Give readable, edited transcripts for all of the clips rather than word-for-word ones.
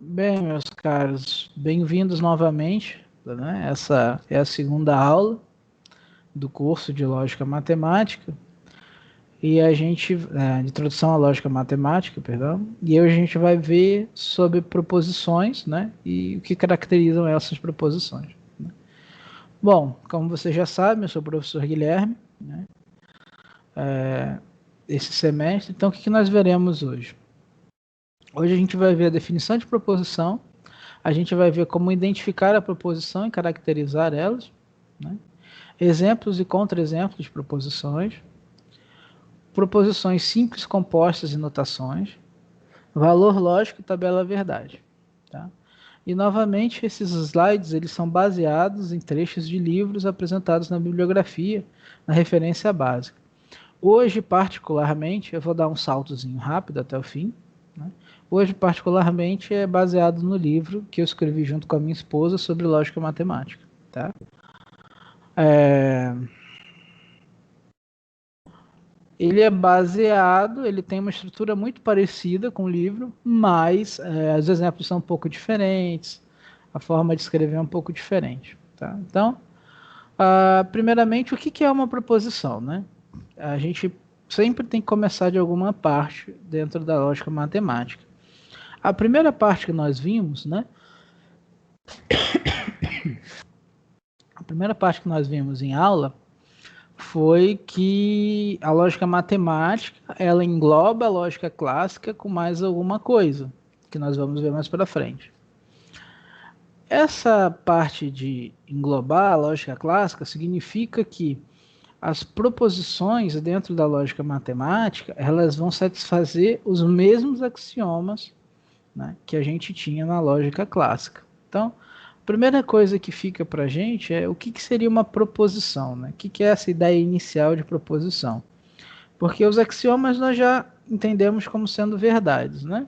Bem, meus caros, bem-vindos novamente, né? Essa é a segunda aula do curso de Lógica Matemática e a gente, de Introdução à Lógica Matemática, perdão, e hoje a gente vai ver sobre proposições, né? E o que caracterizam essas proposições. Né? Bom, como você já sabe, eu sou o professor Guilherme, né? Esse semestre, então o que nós veremos hoje? Hoje a gente vai ver a definição de proposição. A gente vai ver como identificar a proposição e caracterizar elas, né? Exemplos e contra-exemplos de proposições, proposições simples, compostas e notações, valor lógico e tabela verdade. Tá? E, novamente, esses slides eles são baseados em trechos de livros apresentados na bibliografia, na referência básica. Hoje, particularmente, eu vou dar um saltozinho rápido até o fim. Né? Hoje, particularmente, é baseado no livro que eu escrevi junto com a minha esposa sobre lógica matemática. Tá? Ele é baseado, ele tem uma estrutura muito parecida com o livro, mas os exemplos são um pouco diferentes, a forma de escrever é um pouco diferente. Tá? Então, primeiramente, o que é uma proposição? Né? A gente sempre tem que começar de alguma parte dentro da lógica matemática. A primeira parte que nós vimos, né? A primeira parte que nós vimos em aula foi que a lógica matemática, ela engloba a lógica clássica com mais alguma coisa, que nós vamos ver mais para frente. Essa parte de englobar a lógica clássica significa que as proposições dentro da lógica matemática, elas vão satisfazer os mesmos axiomas, né, que a gente tinha na lógica clássica. Então, a primeira coisa que fica para a gente é o que seria uma proposição, né? O que é essa ideia inicial de proposição? Porque os axiomas nós já entendemos como sendo verdades, né?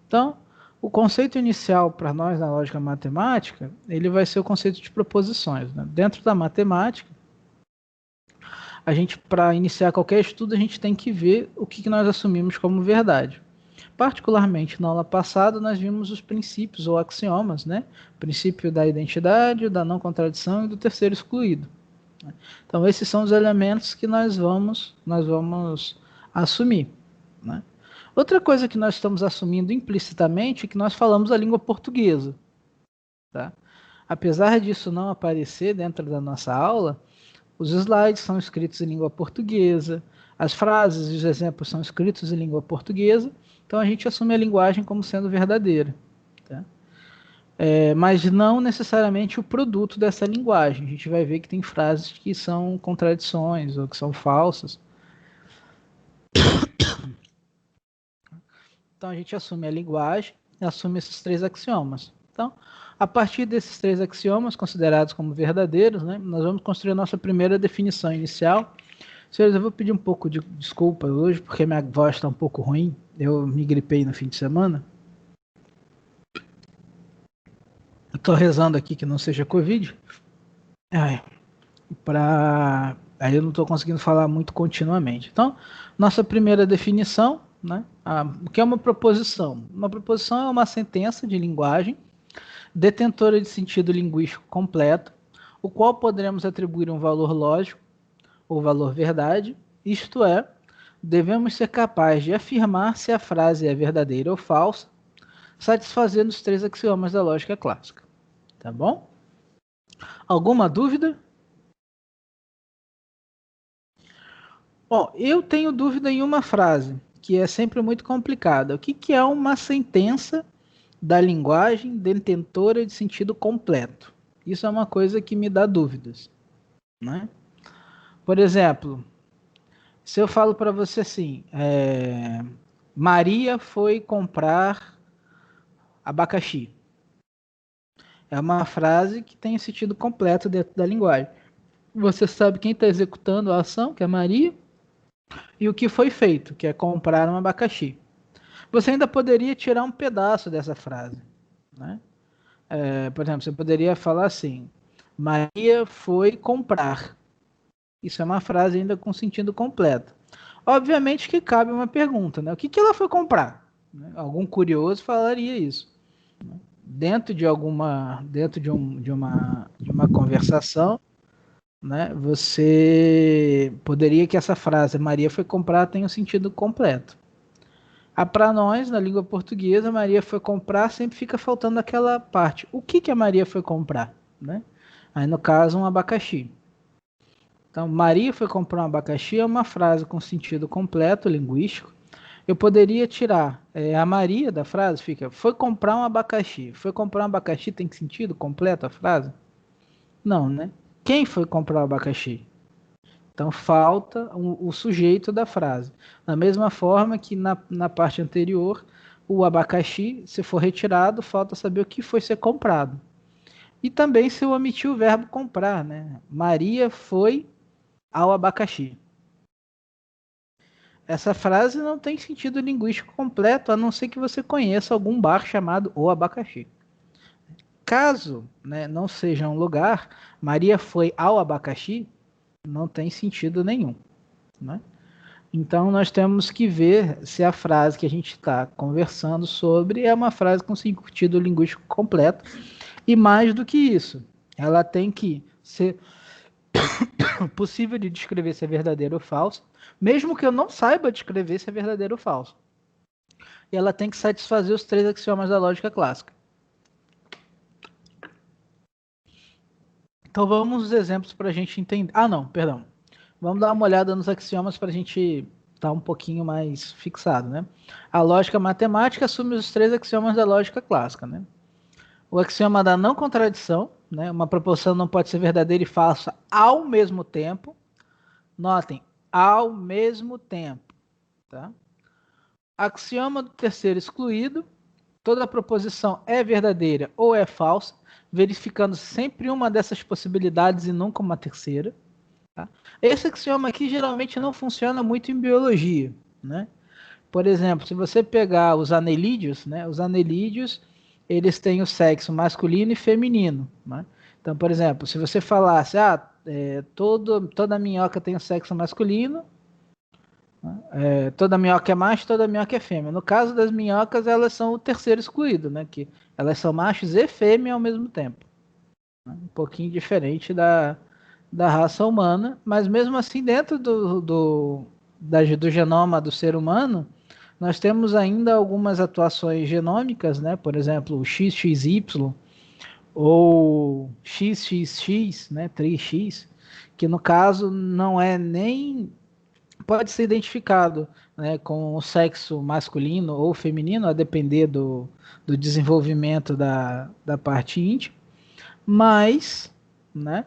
Então, o conceito inicial para nós na lógica matemática, ele vai ser o conceito de proposições. Né? Dentro da matemática, a gente, para iniciar qualquer estudo, a gente tem que ver o que nós assumimos como verdade. Particularmente na aula passada, nós vimos os princípios ou axiomas, né? O princípio da identidade, da não contradição e do terceiro excluído. Então, esses são os elementos que nós vamos assumir. Né? Outra coisa que nós estamos assumindo implicitamente é que nós falamos a língua portuguesa. Tá? Apesar disso não aparecer dentro da nossa aula, os slides são escritos em língua portuguesa, as frases e os exemplos são escritos em língua portuguesa, então a gente assume a linguagem como sendo verdadeira. Tá? Mas não necessariamente o produto dessa linguagem. A gente vai ver que tem frases que são contradições ou que são falsas. Então a gente assume a linguagem e assume esses três axiomas. Então, a partir desses três axiomas, considerados como verdadeiros, né, nós vamos construir a nossa primeira definição inicial. Senhores, eu vou pedir um pouco de desculpa hoje, porque minha voz está um pouco ruim. Eu me gripei no fim de semana. Eu estou rezando aqui que não seja Covid. Aí eu não estou conseguindo falar muito continuamente. Então, nossa primeira definição, né? O que é uma proposição? Uma proposição é uma sentença de linguagem detentora de sentido linguístico completo, o qual poderemos atribuir um valor lógico ou valor verdade, isto é, devemos ser capazes de afirmar se a frase é verdadeira ou falsa, satisfazendo os três axiomas da lógica clássica. Tá bom? Alguma dúvida? Bom, eu tenho dúvida em uma frase, que é sempre muito complicada. O que é uma sentença da linguagem detentora de sentido completo? Isso é uma coisa que me dá dúvidas. Né? Por exemplo, se eu falo para você assim, Maria foi comprar abacaxi. É uma frase que tem sentido completo dentro da linguagem. Você sabe quem está executando a ação, que é Maria, e o que foi feito, que é comprar um abacaxi. Você ainda poderia tirar um pedaço dessa frase. Né? Por exemplo, você poderia falar assim, Maria foi comprar. Isso é uma frase ainda com sentido completo. Obviamente que cabe uma pergunta, né? O que ela foi comprar? Algum curioso falaria isso. dentro de uma conversação, né, você poderia que essa frase Maria foi comprar tenha um sentido completo. Para nós, na língua portuguesa, Maria foi comprar, sempre fica faltando aquela parte. O que a Maria foi comprar? Né? Aí, no caso, um abacaxi. Então, Maria foi comprar um abacaxi é uma frase com sentido completo, linguístico. Eu poderia tirar a Maria da frase, fica, foi comprar um abacaxi. Foi comprar um abacaxi tem sentido completo a frase? Não, né? Quem foi comprar o abacaxi? Então falta o sujeito da frase. Da mesma forma que na parte anterior, o abacaxi, se for retirado, falta saber o que foi ser comprado. E também se eu omitir o verbo comprar, né? Maria foi ao abacaxi. Essa frase não tem sentido linguístico completo, a não ser que você conheça algum bar chamado O Abacaxi. Caso, né, não seja um lugar, Maria foi ao abacaxi, não tem sentido nenhum, né? Então nós temos que ver se a frase que a gente está conversando sobre é uma frase com sentido linguístico completo. E mais do que isso, ela tem que ser possível de descrever se é verdadeiro ou falso, mesmo que eu não saiba descrever se é verdadeiro ou falso. E ela tem que satisfazer os 3 axiomas da lógica clássica. Então vamos aos exemplos para a gente entender. Ah, não, perdão. Vamos dar uma olhada nos axiomas para a gente estar um pouquinho mais fixado, né? A lógica matemática assume os 3 axiomas da lógica clássica, né? O axioma da não contradição, né? Uma proposição não pode ser verdadeira e falsa ao mesmo tempo. Notem, ao mesmo tempo, tá? Axioma do terceiro excluído. Toda proposição é verdadeira ou é falsa, verificando sempre uma dessas possibilidades e nunca uma terceira. Tá? Esse axioma aqui geralmente não funciona muito em biologia, né? Por exemplo, se você pegar os anelídeos, né? Os anelídeos, eles têm o sexo masculino e feminino, né? Então, por exemplo, se você falasse, toda minhoca tem o sexo masculino, né? Toda minhoca é macho, toda minhoca é fêmea. No caso das minhocas, elas são o terceiro excluído, né? Que elas são machos e fêmea ao mesmo tempo. Né? Um pouquinho diferente da raça humana, mas mesmo assim, dentro do genoma do ser humano, nós temos ainda algumas atuações genômicas, né? Por exemplo, o XXY ou XXX, né? 3X, que no caso não é nem pode ser identificado, né, com o sexo masculino ou feminino, a depender do desenvolvimento da parte íntima, mas, né,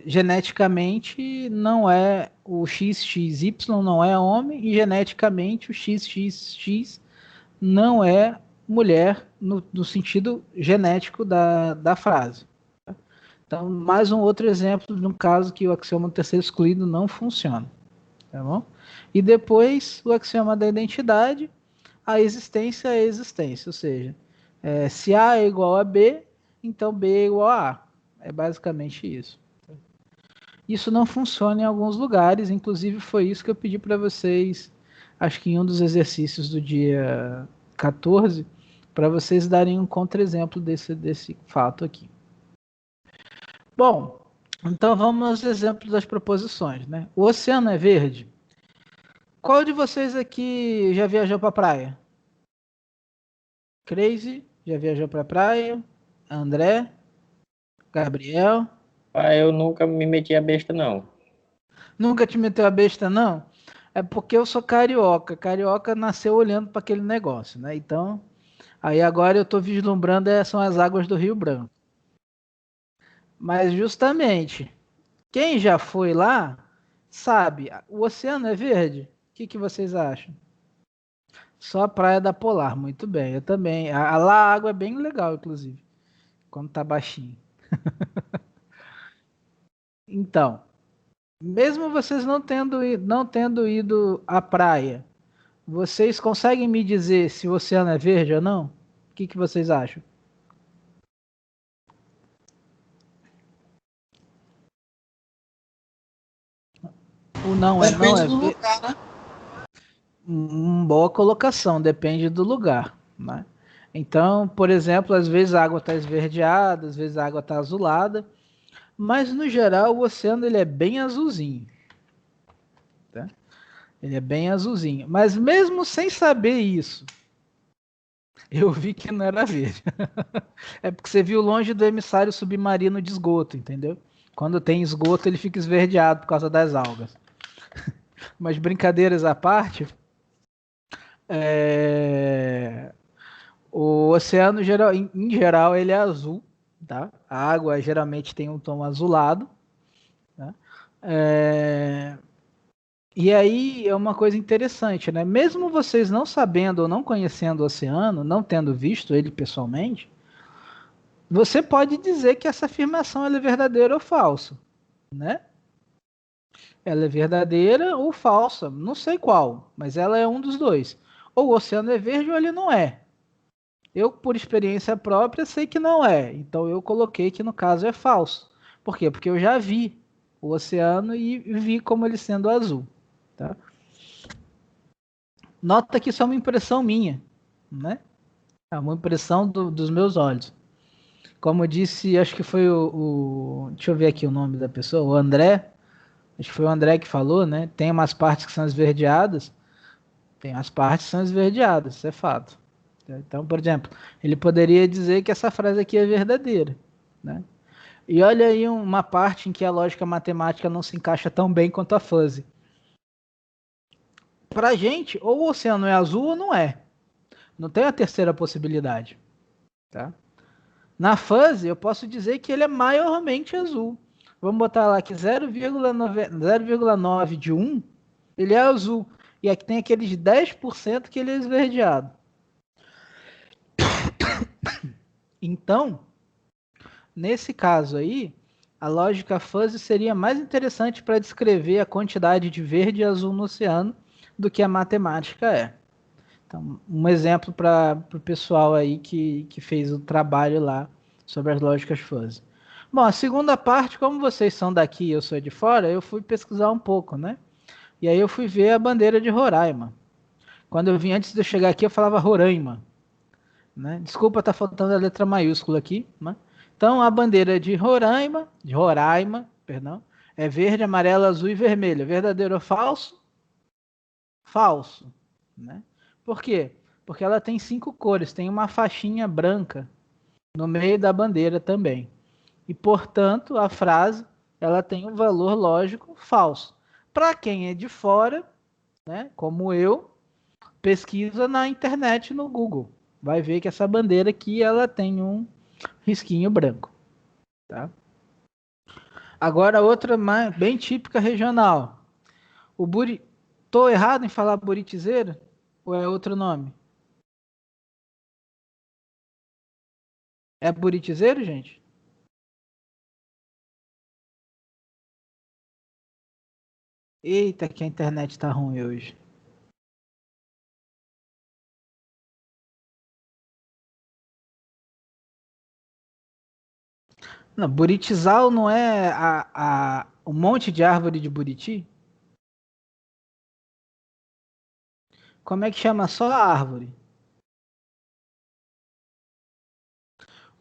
geneticamente não é o XXY não é homem e geneticamente o XXX não é mulher no sentido genético da frase. Então, mais um outro exemplo de um caso que o axioma do terceiro excluído não funciona. Tá bom? E depois o axioma da identidade, a existência é a existência, ou seja, se A é igual a B, então B é igual a A. É basicamente isso. Isso não funciona em alguns lugares, inclusive foi isso que eu pedi para vocês, acho que em um dos exercícios do dia 14, para vocês darem um contra-exemplo desse fato aqui. Bom, então vamos aos exemplos das proposições, né? O oceano é verde? Qual de vocês aqui já viajou para praia? Crazy, já viajou para praia? André? Gabriel? Ah, eu nunca me meti a besta, não. Nunca te meteu a besta, não? É porque eu sou carioca. Carioca nasceu olhando para aquele negócio, né? Então, aí agora eu estou vislumbrando são as águas do Rio Branco. Mas justamente, quem já foi lá sabe, o oceano é verde? O que vocês acham? Só a Praia da Polar, muito bem. Eu também. Lá a água é bem legal, inclusive, quando tá baixinho. Então, mesmo vocês não tendo ido à praia, vocês conseguem me dizer se o oceano é verde ou não? O que vocês acham? O não Depende é do verde? lugar, né? Boa colocação, depende do lugar, né? Então, por exemplo, às vezes a água está esverdeada, às vezes a água está azulada, mas no geral o oceano ele é bem azulzinho, tá? Ele é bem azulzinho. Mas mesmo sem saber isso, eu vi que não era verde. É porque você viu longe do emissário submarino de esgoto, entendeu? Quando tem esgoto, ele fica esverdeado por causa das algas. Mas brincadeiras à parte, é, o oceano, em geral, ele é azul, tá? A água geralmente tem um tom azulado, tá? É, e aí é uma coisa interessante, né? Mesmo vocês não sabendo ou não conhecendo o oceano, não tendo visto ele pessoalmente, você pode dizer que essa afirmação ela é verdadeira ou falsa, né? Ela é verdadeira ou falsa, não sei qual, mas ela é um dos dois. Ou o oceano é verde ou ele não é. Eu, por experiência própria, sei que não é. Então eu coloquei que no caso é falso. Por quê? Porque eu já vi o oceano e vi como ele sendo azul. Tá? Nota que isso é uma impressão minha, né? É uma impressão dos meus olhos. Como eu disse, acho que foi deixa eu ver aqui o nome da pessoa, o André. Acho que foi o André que falou, né? Tem umas partes que são esverdeadas, tem as partes que são esverdeadas, isso é fato. Então, por exemplo, ele poderia dizer que essa frase aqui é verdadeira, né? E olha aí uma parte em que a lógica matemática não se encaixa tão bem quanto a fuzzy. Pra gente, ou o oceano é azul ou não é. Não tem a terceira possibilidade, tá? Na fuzzy, eu posso dizer que ele é maiormente azul. Vamos botar lá que 0,9 de 1, ele é azul. E aqui tem aqueles 10% que ele é esverdeado. Então, nesse caso aí, a lógica fuzzy seria mais interessante para descrever a quantidade de verde e azul no oceano do que a matemática é. Então, um exemplo para o pessoal aí que fez o trabalho lá sobre as lógicas fuzzy. Bom, a segunda parte, como vocês são daqui e eu sou de fora, eu fui pesquisar um pouco, né? E aí eu fui ver a bandeira de Roraima. Quando eu vim antes de eu chegar aqui, eu falava Roraima, né? Desculpa, tá faltando a letra maiúscula aqui, né? Então, a bandeira de Roraima, perdão, é verde, amarelo, azul e vermelho. Verdadeiro ou falso? Falso, né? Por quê? Porque ela tem 5 cores, tem uma faixinha branca no meio da bandeira também. E, portanto, a frase ela tem um valor lógico falso. Para quem é de fora, né, como eu, pesquisa na internet, no Google. Vai ver que essa bandeira aqui ela tem um risquinho branco. Tá? Agora, outra bem típica regional. O buri... Tô errado em falar buritizeira? Ou é outro nome? É buritizeiro, gente? Eita, que a internet tá ruim hoje. Não, buritizal não é o monte de árvore de Buriti? Como é que chama só a árvore?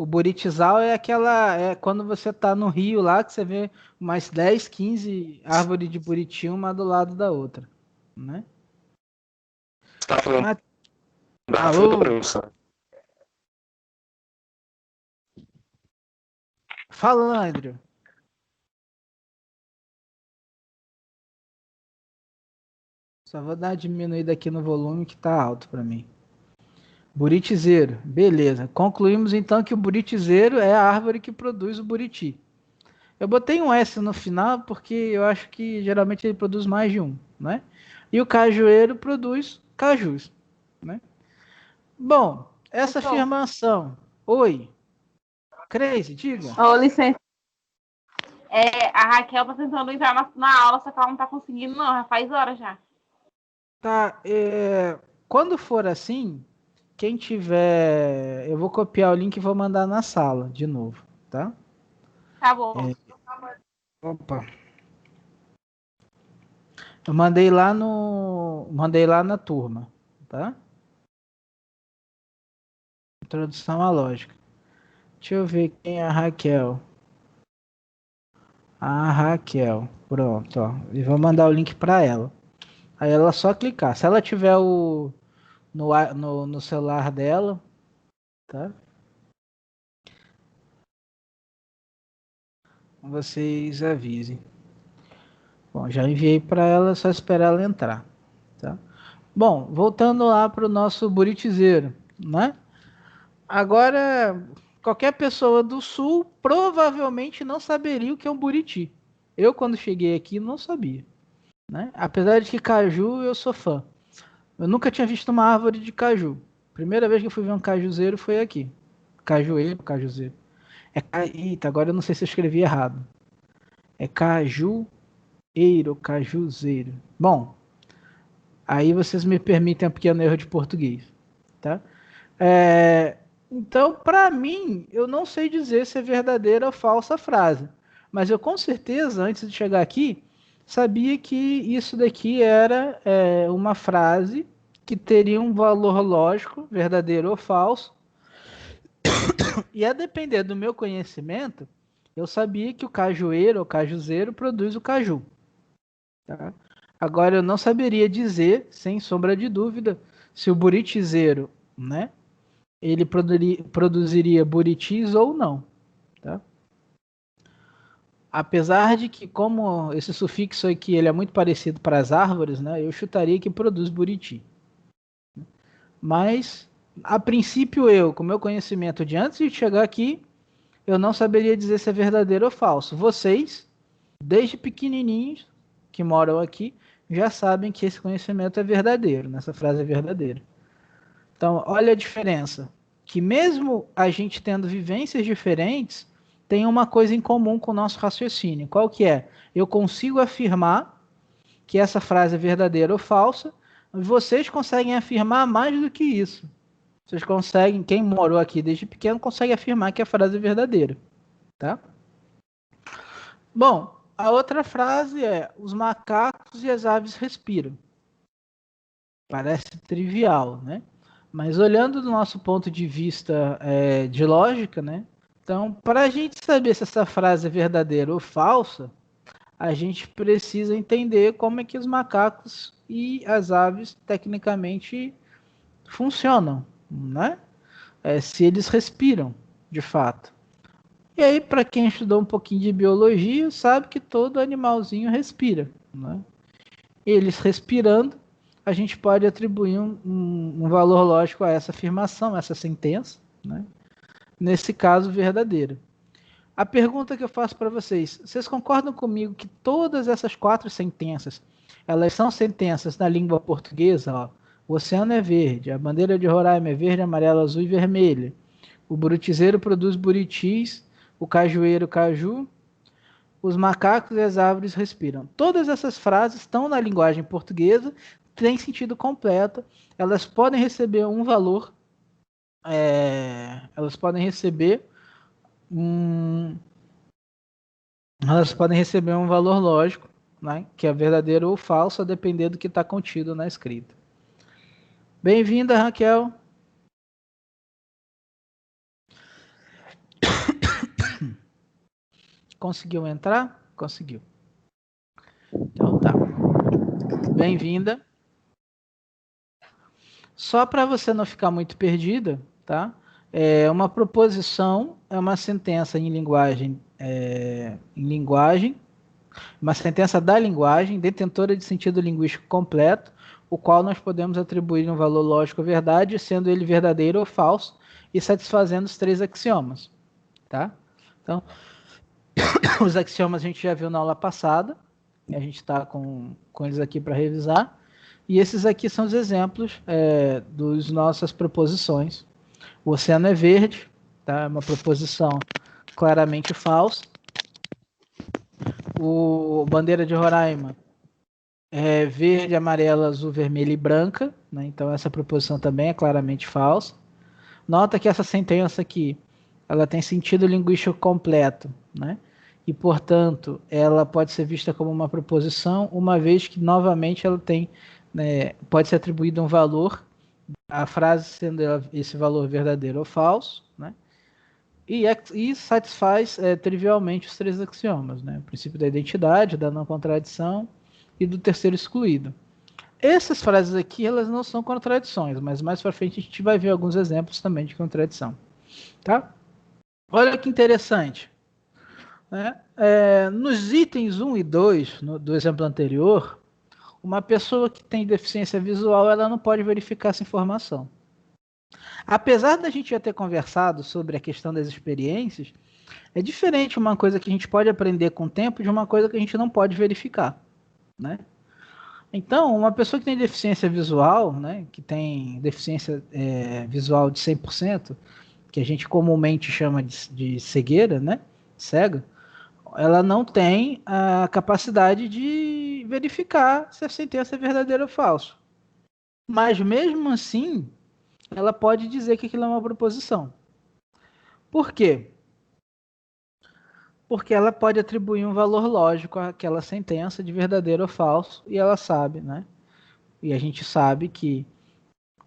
O buritizal é aquela, é quando você tá no rio lá que você vê umas 10, 15 árvores de buriti uma do lado da outra, né? Tá falando Mas, da fruta, alô, professor? fala, Andrew. Só vou dar uma diminuída aqui no volume que tá alto para mim. Buritizeiro, beleza. Concluímos então que o buritizeiro é a árvore que produz o buriti. Eu botei um S no final porque eu acho que geralmente ele produz mais de um, né? E o cajueiro produz cajus, né? Bom, essa Professor, afirmação. Oi, Crazy, diga. ô, licença. A Raquel tá tentando entrar na aula, só que ela não tá conseguindo, não. Já faz horas já. Tá, quando for assim, quem tiver. Eu vou copiar o link e vou mandar na sala de novo, tá? Tá bom. Opa. Eu mandei lá no. Mandei lá na turma, tá? Introdução à lógica. Deixa eu ver quem é a Raquel. A Raquel. Pronto, ó. E vou mandar o link para ela. Aí ela só clicar. Se ela tiver no celular dela, tá? Vocês avisem. Bom, já enviei para ela, é só esperar ela entrar, tá? Bom, voltando lá para o nosso buritizeiro, né? Agora, qualquer pessoa do sul provavelmente não saberia o que é um buriti. Eu, quando cheguei aqui, não sabia, né? Apesar de que caju eu sou fã. Eu nunca tinha visto uma árvore de caju. Primeira vez que eu fui ver um cajuzeiro foi aqui. Cajueiro, cajuzeiro. Eita, agora eu não sei se eu escrevi errado. É cajueiro, cajuzeiro. Bom, aí vocês me permitem um pequeno erro de português, tá? Então, para mim, eu não sei dizer se é verdadeira ou falsa a frase. Mas eu com certeza, antes de chegar aqui, sabia que isso daqui era uma frase que teria um valor lógico, verdadeiro ou falso. E a depender do meu conhecimento, eu sabia que o cajueiro ou cajuzeiro produz o caju. Tá? Agora, eu não saberia dizer, sem sombra de dúvida, se o buritizeiro, né, ele produziria buritis ou não. Tá? Apesar de que, como esse sufixo aqui ele é muito parecido para as árvores, né, eu chutaria que produz buriti. Mas, a princípio, eu, com meu conhecimento de antes de chegar aqui, eu não saberia dizer se é verdadeiro ou falso. Vocês, desde pequenininhos, que moram aqui, já sabem que esse conhecimento é verdadeiro, nessa frase é verdadeira. Então, olha a diferença. Que mesmo a gente tendo vivências diferentes, tem uma coisa em comum com o nosso raciocínio. Qual que é? Eu consigo afirmar que essa frase é verdadeira ou falsa, mas vocês conseguem afirmar mais do que isso. Vocês conseguem, quem morou aqui desde pequeno, consegue afirmar que a frase é verdadeira. Tá? Bom, a outra frase é: os macacos e as aves respiram. Parece trivial, né? Mas olhando do nosso ponto de vista de lógica, né? Então, para a gente saber se essa frase é verdadeira ou falsa, a gente precisa entender como é que os macacos e as aves tecnicamente funcionam, né? Se eles respiram, de fato. E aí, para quem estudou um pouquinho de biologia, sabe que todo animalzinho respira, né? Eles respirando, a gente pode atribuir um valor lógico a essa afirmação, a essa sentença, né? Nesse caso, verdadeira. A pergunta que eu faço para vocês: vocês concordam comigo que todas essas 4 sentenças, elas são sentenças na língua portuguesa? Ó, o oceano é verde, a bandeira de Roraima é verde, amarela, azul e vermelha. O buritizeiro produz buritis, o cajueiro, caju. Os macacos e as árvores respiram. Todas essas frases estão na linguagem portuguesa, têm sentido completo, elas podem receber um valor, elas podem receber um valor lógico, né, que é verdadeiro ou falso, a depender do que está contido na escrita. Bem-vinda, Raquel. Conseguiu entrar? Conseguiu. Então tá. Bem-vinda. Só para você não ficar muito perdida, tá? Uma proposição é uma sentença em linguagem, uma sentença da linguagem, detentora de sentido linguístico completo, o qual nós podemos atribuir um valor lógico ou verdade, sendo ele verdadeiro ou falso, e satisfazendo os 3 axiomas, tá? Então, os axiomas a gente já viu na aula passada, e a gente está com eles aqui para revisar. E esses aqui são os exemplos das nossas proposições. O oceano é verde, tá? É uma proposição claramente falsa. O bandeira de Roraima é verde, amarela, azul, vermelha e branca, né? Então essa proposição também é claramente falsa. Nota que essa sentença aqui, ela tem sentido linguístico completo, né? E, portanto, ela pode ser vista como uma proposição, uma vez que, novamente, ela tem, né, pode ser atribuído um valor a frase sendo esse valor verdadeiro ou falso, né? E satisfaz trivialmente os três axiomas, né? O princípio da identidade, da não contradição e do terceiro excluído. Essas frases aqui, elas não são contradições, mas mais para frente a gente vai ver alguns exemplos também de contradição, tá? Olha que interessante, né? Nos itens 1 e 2 do exemplo anterior, uma pessoa que tem deficiência visual, ela não pode verificar essa informação. Apesar da gente já ter conversado sobre a questão das experiências, é diferente uma coisa que a gente pode aprender com o tempo de uma coisa que a gente não pode verificar, né? Então, uma pessoa que tem deficiência visual, né, que tem deficiência visual de 100%, que a gente comumente chama de cegueira, né, cega, ela não tem a capacidade de verificar se a sentença é verdadeira ou falsa. Mas mesmo assim, ela pode dizer que aquilo é uma proposição. Por quê? Porque ela pode atribuir um valor lógico àquela sentença de verdadeiro ou falso, e ela sabe, né? E a gente sabe que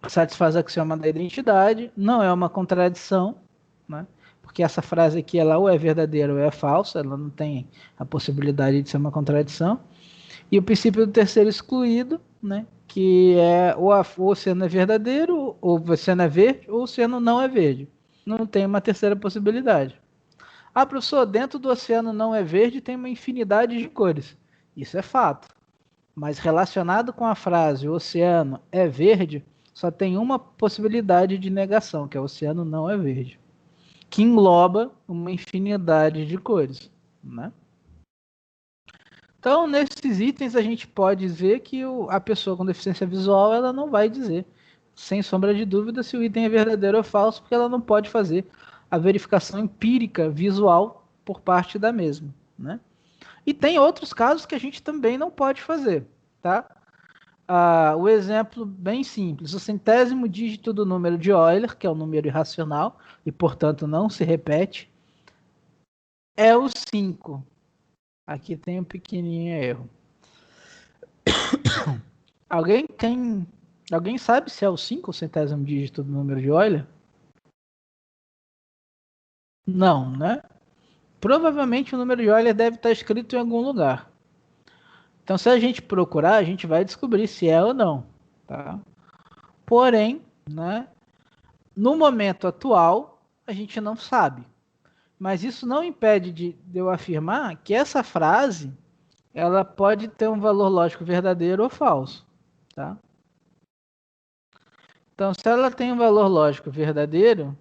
satisfaz o axioma da identidade, não é uma contradição, né? Porque essa frase aqui, ela ou é verdadeira ou é falsa, ela não tem a possibilidade de ser uma contradição. E o princípio do terceiro excluído, né? Que é ou o oceano é verdadeiro, ou o oceano é verde, ou o oceano não é verde. Não tem uma terceira possibilidade. Ah, professor, dentro do oceano não é verde, tem uma infinidade de cores. Isso é fato. Mas relacionado com a frase o oceano é verde, só tem uma possibilidade de negação, que é o oceano não é verde, que engloba uma infinidade de cores, né? Então, nesses itens, a gente pode dizer que a pessoa com deficiência visual, ela não vai dizer, sem sombra de dúvida, se o item é verdadeiro ou falso, porque ela não pode fazer a verificação empírica visual por parte da mesma, né? E tem outros casos que a gente também não pode fazer, tá? O exemplo bem simples, o centésimo dígito do número de Euler, que é um número irracional e, portanto, não se repete, é o 5. Aqui tem um pequenininho erro. Alguém sabe se é o 5 o centésimo dígito do número de Euler? Não, né? Provavelmente o número de Euler deve estar escrito em algum lugar. Então, se a gente procurar, a gente vai descobrir se é ou não, tá? Porém, né, no momento atual, a gente não sabe. Mas isso não impede de eu afirmar que essa frase ela pode ter um valor lógico verdadeiro ou falso, tá? Então, se ela tem um valor lógico verdadeiro,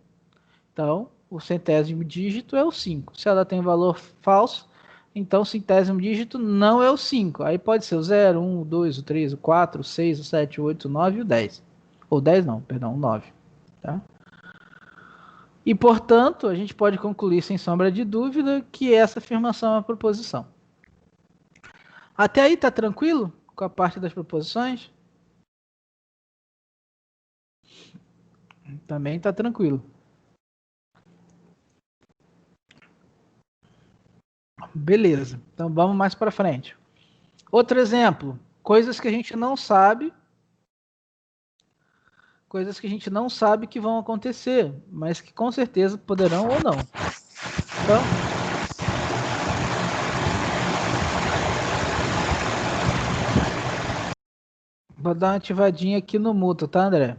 então o centésimo dígito é o 5. Se ela tem um valor falso, então o centésimo dígito não é o 5. Aí pode ser o 0, 1, o 2, o 3, o 4, o 6, o 7, o 8, o 9 e o 10. Ou 10 não, perdão, o 9. Tá? E, portanto, a gente pode concluir sem sombra de dúvida que essa afirmação é uma proposição. Até aí tá tranquilo com a parte das proposições? Também tá tranquilo. Beleza, então vamos mais para frente. Outro exemplo, coisas que a gente não sabe que vão acontecer, mas que com certeza poderão ou não. Então, vou dar uma ativadinha aqui no muto, tá, André?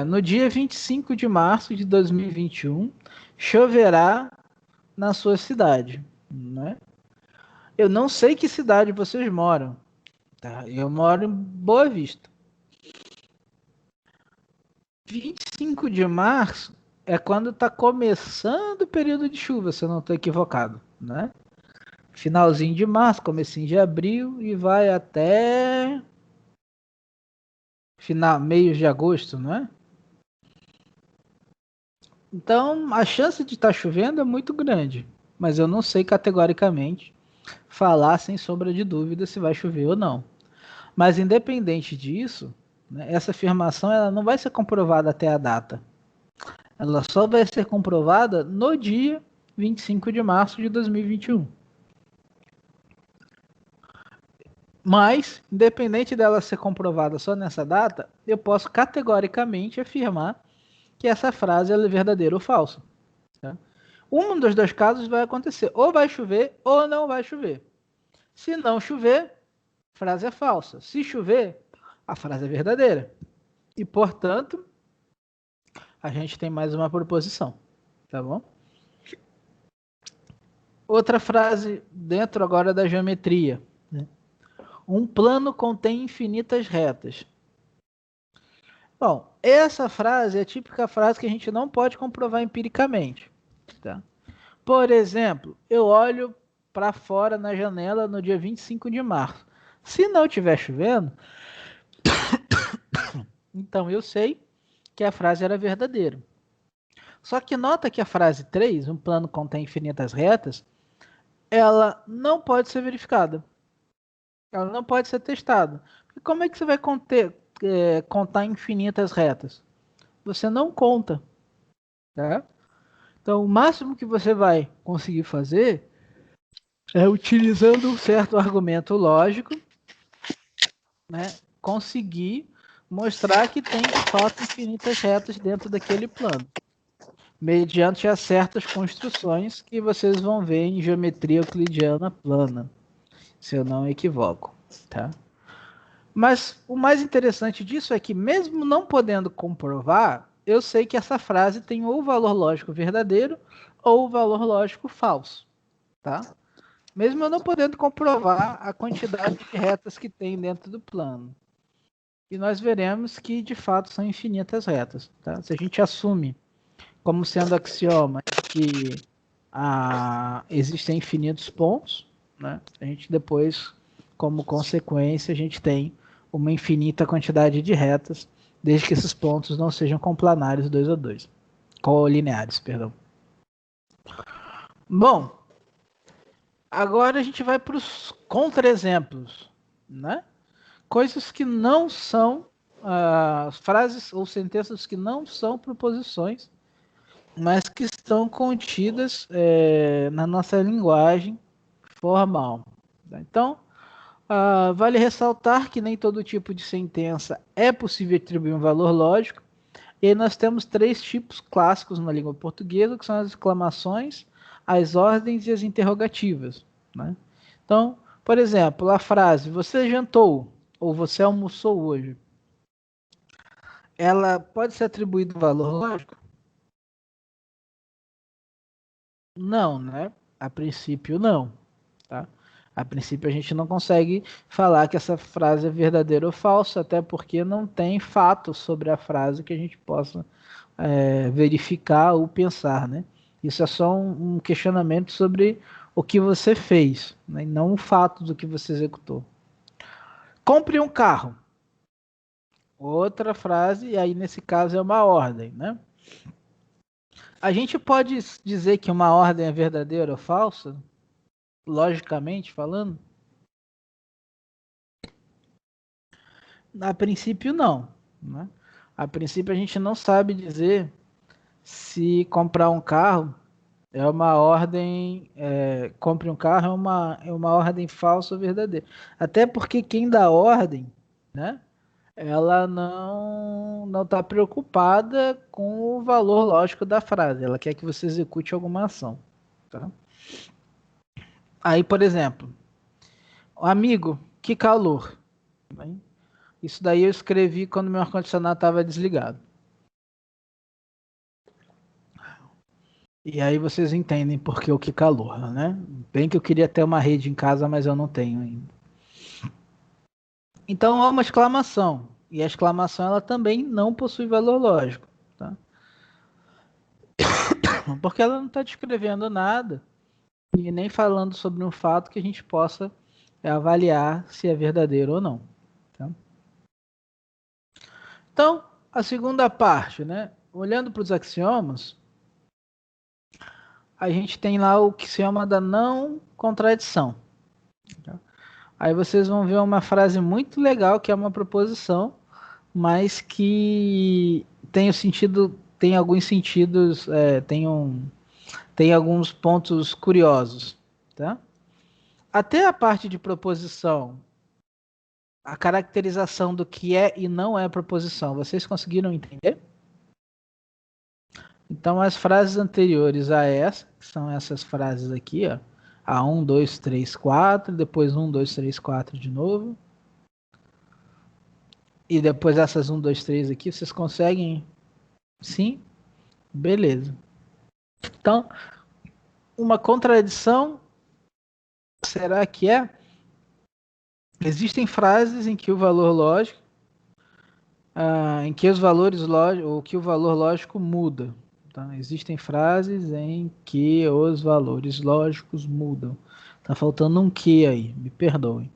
No dia 25 de março de 2021, choverá na sua cidade, né? Eu não sei que cidade vocês moram, tá? Eu moro em Boa Vista. 25 de março é quando está começando o período de chuva, se eu não estou equivocado, né? Finalzinho de março, comecinho de abril e vai até meio de agosto, não é? Então, a chance de estar chovendo é muito grande, mas eu não sei categoricamente falar sem sombra de dúvida se vai chover ou não. Mas independente disso, né, essa afirmação ela não vai ser comprovada até a data. Ela só vai ser comprovada no dia 25 de março de 2021. Mas, independente dela ser comprovada só nessa data, eu posso categoricamente afirmar que essa frase é verdadeira ou falsa. Tá? Um dos dois casos vai acontecer. Ou vai chover ou não vai chover. Se não chover, a frase é falsa. Se chover, a frase é verdadeira. E, portanto, a gente tem mais uma proposição. Tá bom? Outra frase dentro agora da geometria. Né? Um plano contém infinitas retas. Bom, essa frase é a típica frase que a gente não pode comprovar empiricamente. Tá? Por exemplo, eu olho para fora na janela no dia 25 de março. Se não estiver chovendo, então eu sei que a frase era verdadeira. Só que nota que a frase 3, um plano contém infinitas retas, ela não pode ser verificada. Ela não pode ser testada. E como é que você vai contar infinitas retas? Você não conta. Tá? Então, o máximo que você vai conseguir fazer é, utilizando um certo argumento lógico, né, conseguir mostrar que tem, de fato, infinitas retas dentro daquele plano, mediante as certas construções que vocês vão ver em geometria euclidiana plana, se eu não me equivoco. Tá? Mas o mais interessante disso é que, mesmo não podendo comprovar, eu sei que essa frase tem ou valor lógico verdadeiro ou valor lógico falso. Tá? Mesmo eu não podendo comprovar a quantidade de retas que tem dentro do plano. E nós veremos que, de fato, são infinitas retas. Tá? Se a gente assume como sendo axioma que existem infinitos pontos, né? A gente depois, como consequência, a gente tem uma infinita quantidade de retas, desde que esses pontos não sejam complanários 2 a 2. Colineares, perdão. Bom, agora a gente vai para os contra-exemplos, né? Coisas que não são frases ou sentenças que não são proposições, mas que estão contidas na nossa linguagem formal. Então, vale ressaltar que nem todo tipo de sentença é possível atribuir um valor lógico, e aí nós temos 3 tipos clássicos na língua portuguesa, que são as exclamações, as ordens e as interrogativas. Né? Então, por exemplo, a frase "você jantou" ou "você almoçou hoje", ela pode ser atribuída um valor lógico? Não, né? A princípio, não. Tá? A princípio, a gente não consegue falar que essa frase é verdadeira ou falsa, até porque não tem fatos sobre a frase que a gente possa verificar ou pensar, né? Isso é só um questionamento sobre o que você fez, né? E não o fato do que você executou. Compre um carro. Outra frase, e aí nesse caso é uma ordem, né? A gente pode dizer que uma ordem é verdadeira ou falsa, logicamente falando? A princípio, não. Né? A princípio, a gente não sabe dizer se comprar um carro é uma ordem. Compre um carro é uma ordem falsa ou verdadeira. Até porque quem dá ordem, né? Ela não está preocupada com o valor lógico da frase. Ela quer que você execute alguma ação. Tá? Aí, por exemplo, amigo, que calor. Né? Isso daí eu escrevi quando meu ar-condicionado estava desligado. E aí vocês entendem por que o que calor, né? Bem que eu queria ter uma rede em casa, mas eu não tenho ainda. Então é uma exclamação. E a exclamação ela também não possui valor lógico. Tá? Porque ela não está descrevendo nada e nem falando sobre um fato que a gente possa avaliar se é verdadeiro ou não. Tá? Então, a segunda parte, né? Olhando para os axiomas, a gente tem lá o que se chama da não contradição. Tá? Aí vocês vão ver uma frase muito legal, que é uma proposição, mas que tem o sentido, tem alguns sentidos, tem alguns pontos curiosos. Tá? Até a parte de proposição a caracterização do que é e não é proposição. Vocês conseguiram entender? Então, as frases anteriores a essa, que são essas frases aqui, ó, a 1, 2, 3, 4, depois 1, 2, 3, 4 de novo. E depois essas 1, 2, 3 aqui, vocês conseguem? Sim? Beleza. Então, uma contradição, será que é? Existem frases em que o valor lógico, em que os valores lógicos, ou que o valor lógico muda. Tá? Existem frases em que os valores lógicos mudam. Tá faltando um que aí, me perdoem.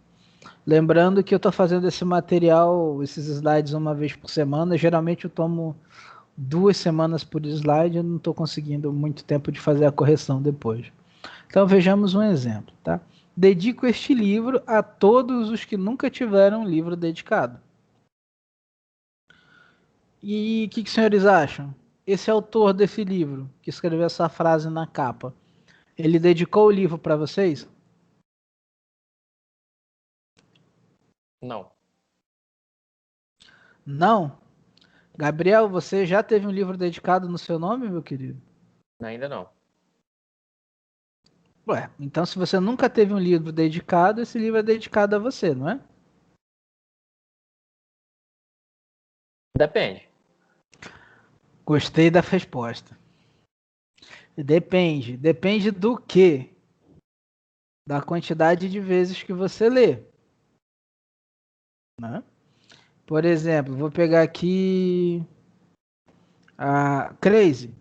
Lembrando que eu estou fazendo esse material, esses slides uma vez por semana. Geralmente eu tomo 2 semanas por slide, eu não estou conseguindo muito tempo de fazer a correção depois. Então vejamos um exemplo, tá? Dedico este livro a todos os que nunca tiveram um livro dedicado. E o que os senhores acham? Esse autor desse livro, que escreveu essa frase na capa, ele dedicou o livro para vocês? Não. Não? Gabriel, você já teve um livro dedicado no seu nome, meu querido? Ainda não. Ué, então se você nunca teve um livro dedicado, esse livro é dedicado a você, não é? Depende. Gostei da resposta. Depende. Depende do quê? Da quantidade de vezes que você lê. Né? Por exemplo, vou pegar aqui a Crazy.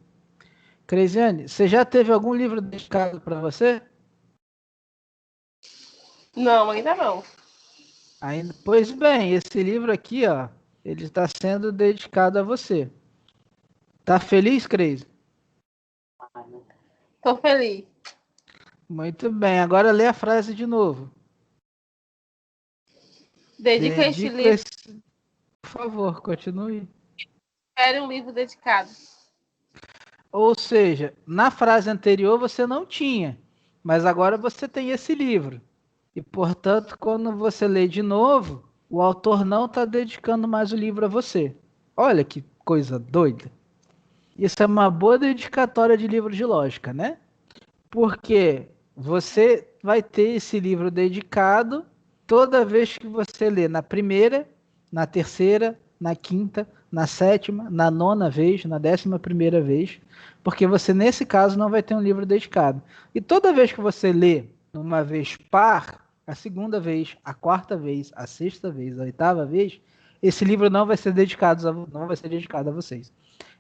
Craziane, você já teve algum livro dedicado para você? Não, ainda não. Ainda, pois bem, esse livro aqui, ó, ele está sendo dedicado a você. Tá feliz, Crazy? Tô feliz. Muito bem, agora lê a frase de novo. Dedico este Dedico livro. esse... Por favor, continue. Quero um livro dedicado. Ou seja, na frase anterior você não tinha, mas agora você tem esse livro. E, portanto, quando você lê de novo, o autor não está dedicando mais o livro a você. Olha que coisa doida. Isso é uma boa dedicatória de livro de lógica, né? Porque você vai ter esse livro dedicado toda vez que você lê na primeira, na terceira, na quinta, na sétima, na nona vez, na 11ª vez, porque você, nesse caso, não vai ter um livro dedicado. E toda vez que você lê uma vez par, a segunda vez, a quarta vez, a sexta vez, a oitava vez, esse livro não vai ser dedicado a vocês.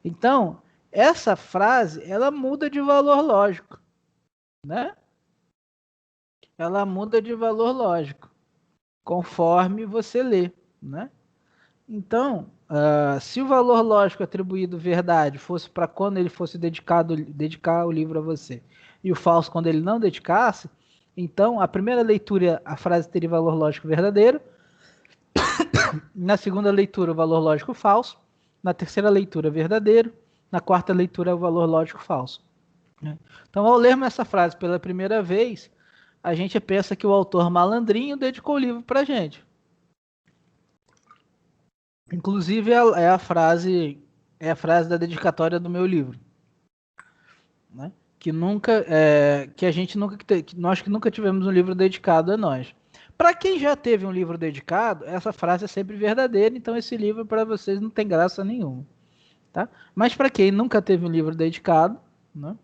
Então, essa frase, ela muda de valor lógico, né? Ela muda de valor lógico, conforme você lê, né? Então, se o valor lógico atribuído verdade fosse para quando ele fosse dedicar o livro a você, e o falso quando ele não dedicasse, então a primeira leitura a frase teria valor lógico verdadeiro, na segunda leitura o valor lógico falso, na terceira leitura verdadeiro, na quarta leitura o valor lógico falso. Né? Então, ao lermos essa frase pela primeira vez, a gente pensa que o autor malandrinho dedicou o livro para a gente. Inclusive é a frase da dedicatória do meu livro, né? Que a gente nunca que nós que nunca tivemos um livro dedicado a nós. Para quem já teve um livro dedicado, essa frase é sempre verdadeira, então esse livro para vocês não tem graça nenhuma, tá? Mas para quem nunca teve um livro dedicado, né?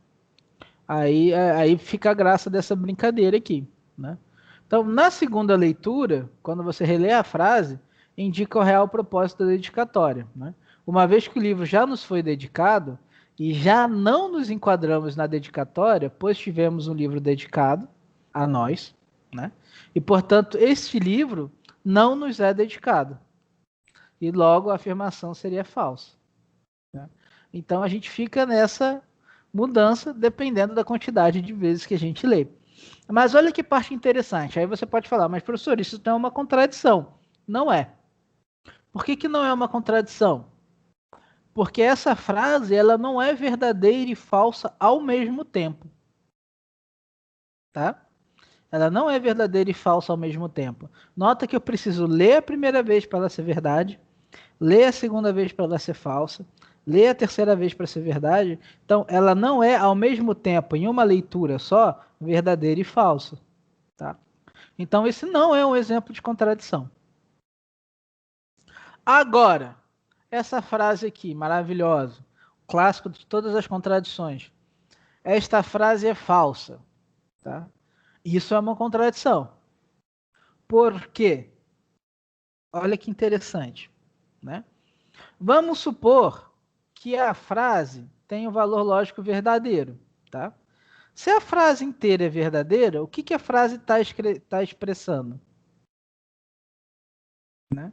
Aí fica a graça dessa brincadeira aqui, né? Então, na segunda leitura, quando você relê a frase, indica o real propósito da dedicatória, né? Uma vez que o livro já nos foi dedicado e já não nos enquadramos na dedicatória, pois tivemos um livro dedicado a nós, né? E, portanto, este livro não nos é dedicado. E logo a afirmação seria falsa, né? Então, a gente fica nessa mudança dependendo da quantidade de vezes que a gente lê. Mas olha que parte interessante. Aí você pode falar, mas professor, isso não é uma contradição. Não é. Por que não é uma contradição? Porque essa frase ela não é verdadeira e falsa ao mesmo tempo. Tá? Ela não é verdadeira e falsa ao mesmo tempo. Nota que eu preciso ler a primeira vez para ela ser verdade, ler a segunda vez para ela ser falsa, ler a terceira vez para ser verdade. Então, ela não é ao mesmo tempo, em uma leitura só, verdadeira e falsa. Tá? Então, esse não é um exemplo de contradição. Agora, essa frase aqui, maravilhosa, clássico de todas as contradições. Esta frase é falsa. Tá? Isso é uma contradição. Por quê? Olha que interessante. Né? Vamos supor que a frase tem um valor lógico verdadeiro. Tá? Se a frase inteira é verdadeira, o que a frase está expressando? Né?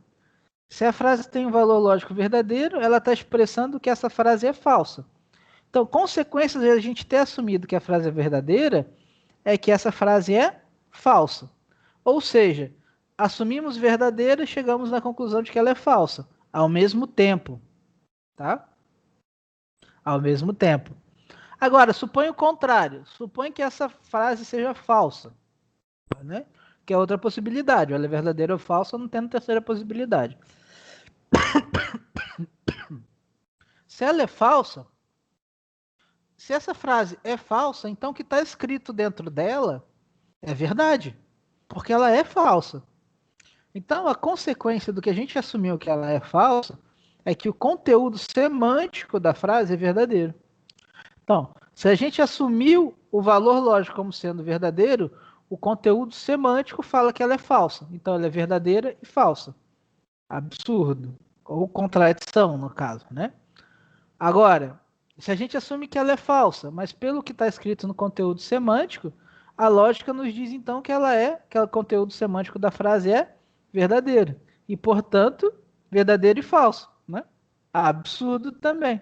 Se a frase tem um valor lógico verdadeiro, ela está expressando que essa frase é falsa. Então, consequências de a gente ter assumido que a frase é verdadeira é que essa frase é falsa. Ou seja, assumimos verdadeira e chegamos na conclusão de que ela é falsa, ao mesmo tempo. Tá? Ao mesmo tempo. Agora, suponha o contrário. Suponha que essa frase seja falsa. Né? Que é outra possibilidade. Ela é verdadeira ou falsa, não tendo terceira possibilidade. Se ela é falsa, se essa frase é falsa, então o que está escrito dentro dela é verdade, porque ela é falsa. Então, a consequência do que a gente assumiu que ela é falsa é que o conteúdo semântico da frase é verdadeiro. Então, se a gente assumiu o valor lógico como sendo verdadeiro, o conteúdo semântico fala que ela é falsa. Então, ela é verdadeira e falsa. Absurdo. Ou contradição, no caso, né? Agora, se a gente assume que ela é falsa, mas pelo que está escrito no conteúdo semântico, a lógica nos diz então que que o conteúdo semântico da frase é verdadeiro. E, portanto, verdadeiro e falso. Né? Absurdo também.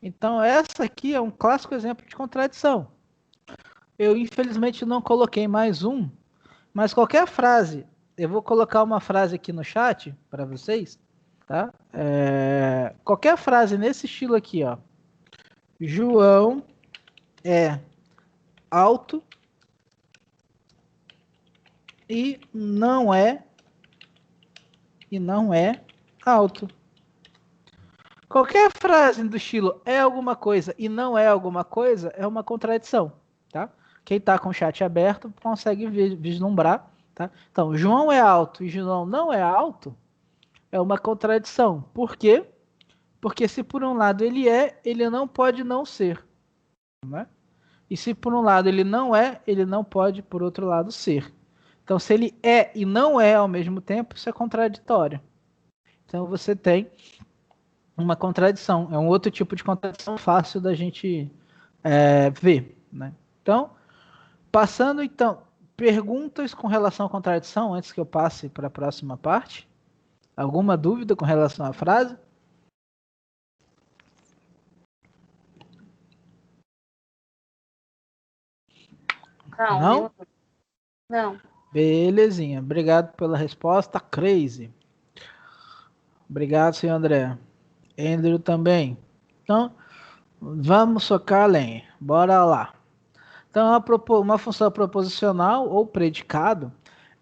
Então, essa aqui é um clássico exemplo de contradição. Eu, infelizmente, não coloquei mais um, mas qualquer frase, eu vou colocar uma frase aqui no chat para vocês, tá? Qualquer frase nesse estilo aqui, ó. João é alto e não é alto. Qualquer frase do estilo é alguma coisa e não é alguma coisa é uma contradição, tá? Quem está com o chat aberto consegue vislumbrar, tá? Então, João é alto e João não é alto é uma contradição. Por quê? Porque se por um lado ele não pode não ser, né? E se por um lado ele não pode, por outro lado, ser. Então, se ele é e não é ao mesmo tempo, isso é contraditório. Então, você tem uma contradição. É um outro tipo de contradição fácil da gente ver. Né? Então, passando, então, perguntas com relação à contradição, antes que eu passe para a próxima parte. Alguma dúvida com relação à frase? Não? Não. Belezinha. Obrigado pela resposta, Crazy. Obrigado, senhor André. Andrew também. Então, vamos socar além. Bora lá. Então, uma função proposicional ou predicado,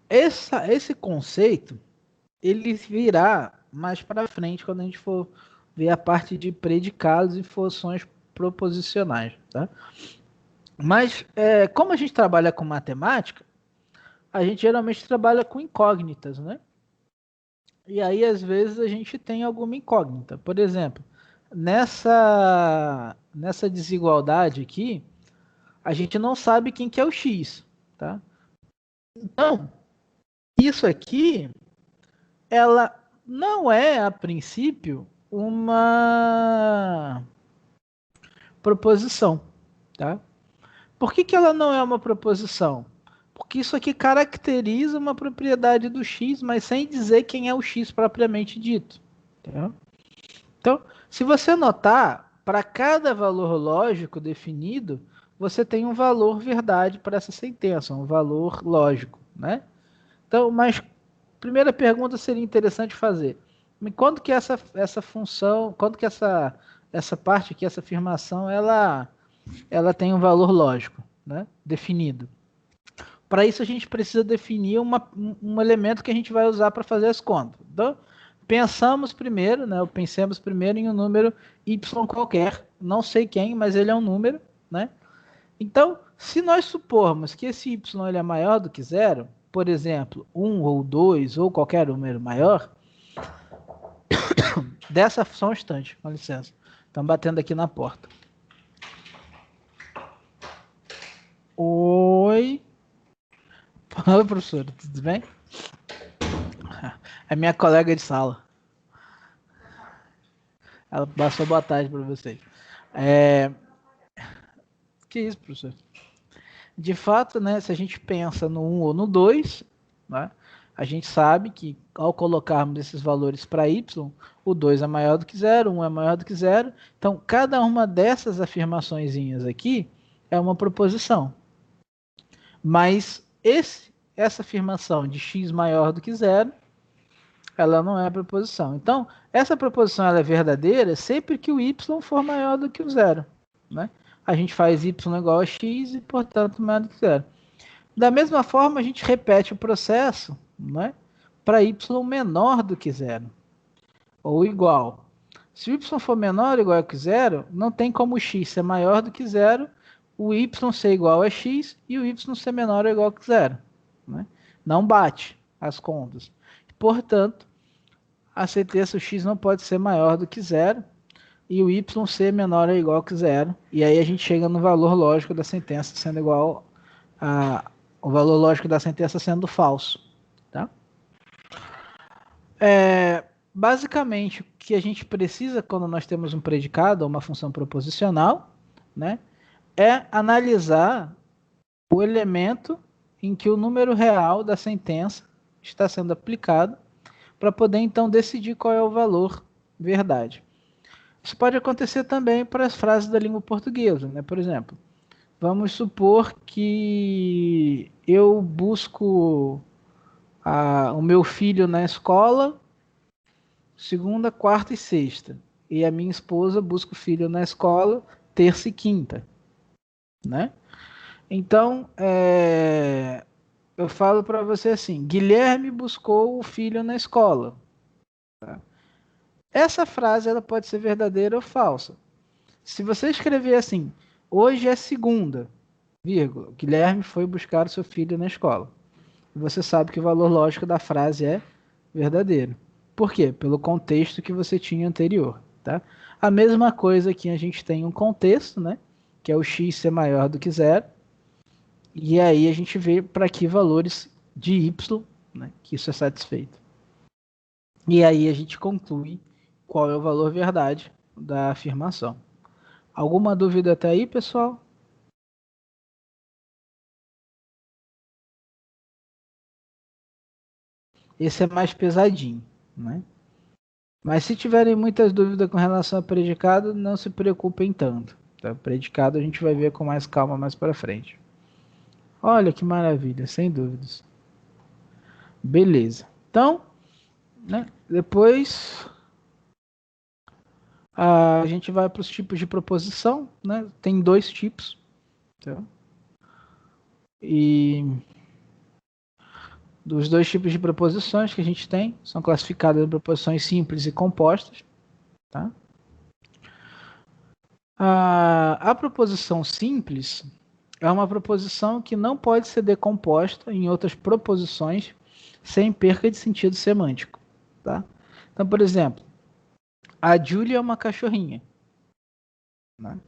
esse conceito, ele virá mais para frente quando a gente for ver a parte de predicados e funções proposicionais. Tá? Mas, como a gente trabalha com matemática, a gente geralmente trabalha com incógnitas, né? E aí, às vezes, a gente tem alguma incógnita. Por exemplo, nessa desigualdade aqui, a gente não sabe quem que é o x, tá? Então, isso aqui, ela não é, a princípio, uma proposição, tá? Por que ela não é uma proposição? Porque isso aqui caracteriza uma propriedade do x, mas sem dizer quem é o x propriamente dito. Tá? Então, se você notar, para cada valor lógico definido, você tem um valor verdade para essa sentença, um valor lógico, né? Então, mas primeira pergunta seria interessante fazer. Quando que essa função, quando que essa parte aqui, essa afirmação, ela tem um valor lógico, né? Definido. Para isso a gente precisa definir um elemento que a gente vai usar para fazer as contas. Então, pensemos primeiro em um número y qualquer, não sei quem, mas ele é um número, né? Então, se nós supormos que esse y ele é maior do que zero, por exemplo, 1 ou 2 ou qualquer número maior, dessa só um instante, com licença. Estão batendo aqui na porta. Oi. Oi, professora, tudo bem? É minha colega de sala. Ela passou boa tarde para vocês. Que isso, professor? De fato, né, se a gente pensa no 1 ou no 2, né, a gente sabe que ao colocarmos esses valores para y, o 2 é maior do que 0, o 1 é maior do que 0. Então, cada uma dessas afirmaçõezinhas aqui é uma proposição. Mas essa afirmação de x maior do que 0, ela não é proposição. Então, essa proposição ela é verdadeira sempre que o y for maior do que o 0. Né? A gente faz y igual a x e, portanto, maior do que 0. Da mesma forma, a gente repete o processo, né, para y menor do que 0, ou igual. Se o y for menor ou igual que 0, não tem como o x ser maior do que 0, o y ser igual a x e o y ser menor ou igual que 0. Né? Não bate as contas. Portanto, a sentença o x não pode ser maior do que 0 e o y ser menor ou igual que 0. E aí a gente chega no valor lógico da sentença sendo igual o valor lógico da sentença sendo falso. Tá? Basicamente, o que a gente precisa quando nós temos um predicado ou uma função proposicional, né, é analisar o elemento em que o número real da sentença está sendo aplicado para poder, então, decidir qual é o valor verdade. Isso pode acontecer também para as frases da língua portuguesa, né? Por exemplo, vamos supor que eu busco o meu filho na escola segunda, quarta e sexta. E a minha esposa busca o filho na escola terça e quinta. Né? Então, eu falo para você assim, Guilherme buscou o filho na escola. Tá? Essa frase ela pode ser verdadeira ou falsa. Se você escrever assim, hoje é segunda, vírgula, Guilherme foi buscar o seu filho na escola. Você sabe que o valor lógico da frase é verdadeiro. Por quê? Pelo contexto que você tinha anterior. Tá? A mesma coisa que a gente tem um contexto, né? Que é o x ser maior do que 0. E aí a gente vê para que valores de y, né, que isso é satisfeito. E aí a gente conclui qual é o valor verdade da afirmação. Alguma dúvida até aí, pessoal? Esse é mais pesadinho, né? Mas se tiverem muitas dúvidas com relação ao predicado, não se preocupem tanto. Tá? O predicado a gente vai ver com mais calma mais para frente. Olha que maravilha, sem dúvidas. Beleza. Então, né, depois a gente vai para os tipos de proposição. Né? Tem 2 tipos. Tá? E dos 2 tipos de proposições que a gente tem, são classificadas em proposições simples e compostas. Tá? A proposição simples é uma proposição que não pode ser decomposta em outras proposições sem perca de sentido semântico. Tá? Então, por exemplo, a Julie é uma cachorrinha. Né?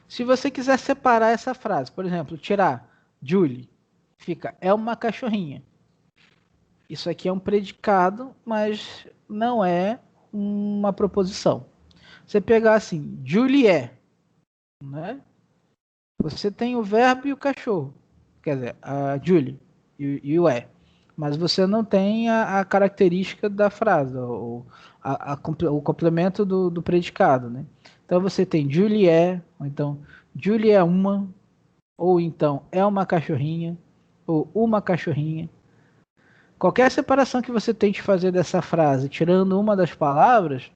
Se você quiser separar essa frase, por exemplo, tirar Julie, fica é uma cachorrinha. Isso aqui é um predicado, mas não é uma proposição. Você pegar assim, Julie é, né? Você tem o verbo e o cachorro, quer dizer, a Julie e o é, mas você não tem a característica da frase, o complemento do predicado, né? Então você tem Julie é, ou então Julie é uma, ou então é uma cachorrinha, ou uma cachorrinha. Qualquer separação que você tente fazer dessa frase, tirando uma das palavras,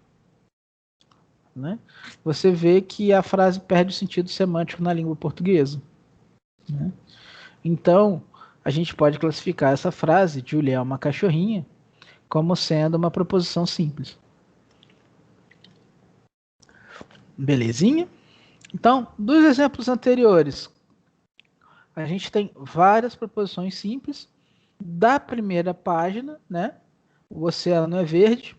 né, você vê que a frase perde o sentido semântico na língua portuguesa. Né? Então, a gente pode classificar essa frase, Julia é uma cachorrinha, como sendo uma proposição simples. Belezinha? Então, dos exemplos anteriores, a gente tem várias proposições simples. Da primeira página, né? O oceano é verde.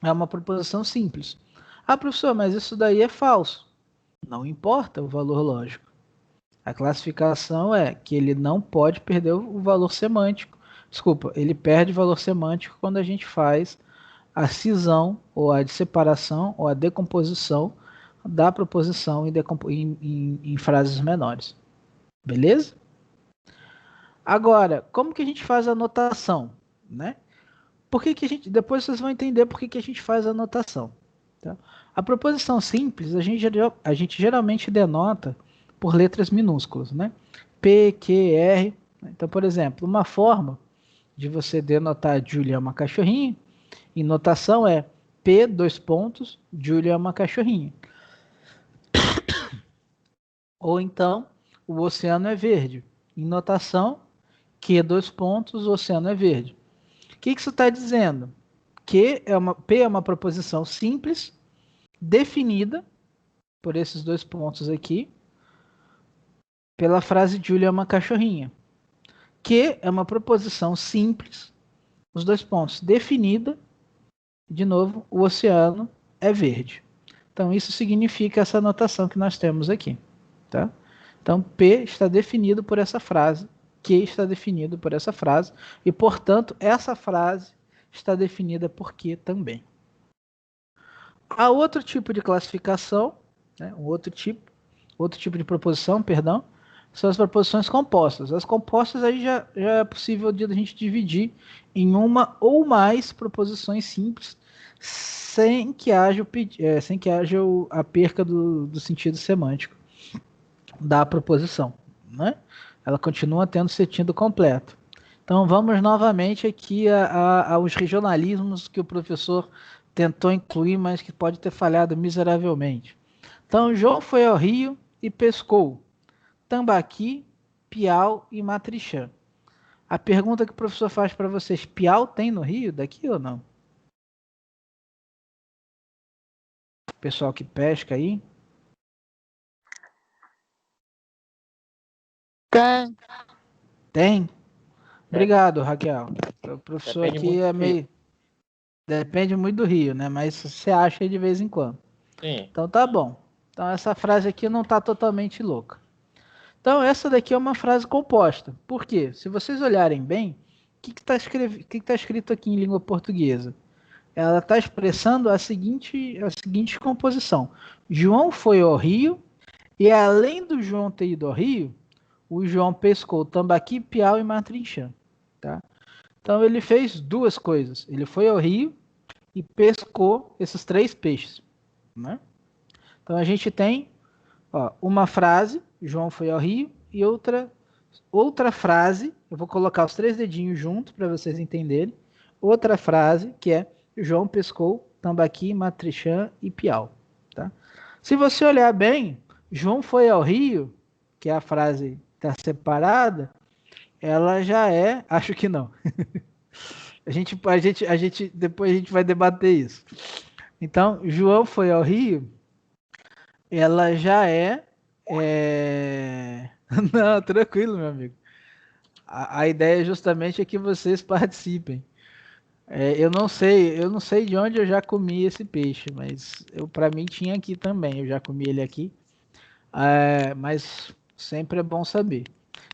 É uma proposição simples. Ah, professor, mas isso daí é falso. Não importa o valor lógico. A classificação é que ele não pode perder o valor semântico. Desculpa, ele perde valor semântico quando a gente faz a cisão, ou a separação, ou a decomposição da proposição em frases menores. Beleza? Agora, como que a gente faz a anotação? Né? Depois vocês vão entender por que a gente faz a anotação. Tá? A proposição simples, a gente geralmente denota por letras minúsculas, né? P, Q, R. Então, por exemplo, uma forma de você denotar Julia é uma cachorrinha, em notação é P, dois pontos, Julia é uma cachorrinha. Ou então, o oceano é verde. Em notação, Q, dois pontos, o oceano é verde. O que isso está dizendo? P é uma proposição simples, definida por esses dois pontos aqui, pela frase Julia é uma cachorrinha. Que é uma proposição simples, os dois pontos, definida, de novo, o oceano é verde. Então, isso significa essa anotação que nós temos aqui. Tá? Então, P está definido por essa frase, Q está definido por essa frase, e, portanto, essa frase está definida por Q também. Há outro tipo de classificação, né, outro tipo de proposição, perdão, são as proposições compostas. As compostas aí já é possível de a gente dividir em uma ou mais proposições simples, sem que haja a perca do sentido semântico da proposição, né? Ela continua tendo sentido completo. Então vamos novamente aqui aos regionalismos que o professor tentou incluir, mas que pode ter falhado miseravelmente. Então João foi ao rio e pescou tambaqui, piau e matrixã. A pergunta que o professor faz para vocês: piau tem no rio daqui ou não? Pessoal que pesca aí? Tem. Tem? Obrigado, Raquel. O professor Depende aqui muito é do meio... Depende muito do rio, né? Mas você acha de vez em quando. Sim. Então tá bom. Então essa frase aqui não está totalmente louca. Então essa daqui é uma frase composta. Por quê? Se vocês olharem bem, o que está escrito aqui em língua portuguesa? Ela está expressando a seguinte composição. João foi ao rio e além do João ter ido ao rio, o João pescou tambaqui, piau e matrinchã. Tá? Então ele fez duas coisas. Ele foi ao rio e pescou esses três peixes. Né? Então a gente tem uma frase, João foi ao rio, e outra frase, eu vou colocar os três dedinhos juntos para vocês entenderem. Outra frase que é João pescou tambaqui, matrixã e piau. Tá? Se você olhar bem, João foi ao rio, que é a frase que está separada, ela já é, acho que não. Depois a gente vai debater isso. Então, João foi ao rio, ela já Não, tranquilo, meu amigo. A ideia justamente é que vocês participem. Eu não sei de onde eu já comi esse peixe, mas para mim tinha aqui também. Eu já comi ele aqui, mas sempre é bom saber.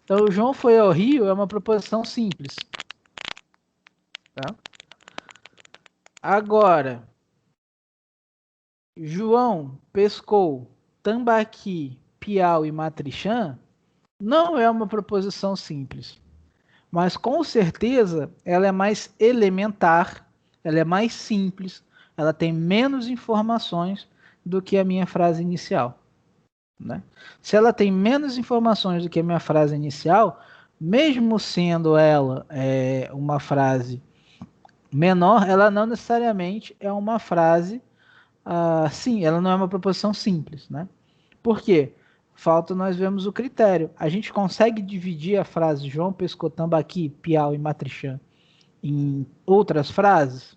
Então, o João foi ao rio é uma proposição simples. Tá? Agora, João pescou tambaqui, piau e matrixã não é uma proposição simples, mas com certeza ela é mais elementar, ela é mais simples, ela tem menos informações do que a minha frase inicial. Né? Se ela tem menos informações do que a minha frase inicial, mesmo sendo ela uma frase menor, ela não necessariamente é uma frase sim, ela não é uma proposição simples, né? Por quê? falta nós vemos o critério. A gente consegue dividir a frase João pescou tambaqui, piau e matrixã em outras frases?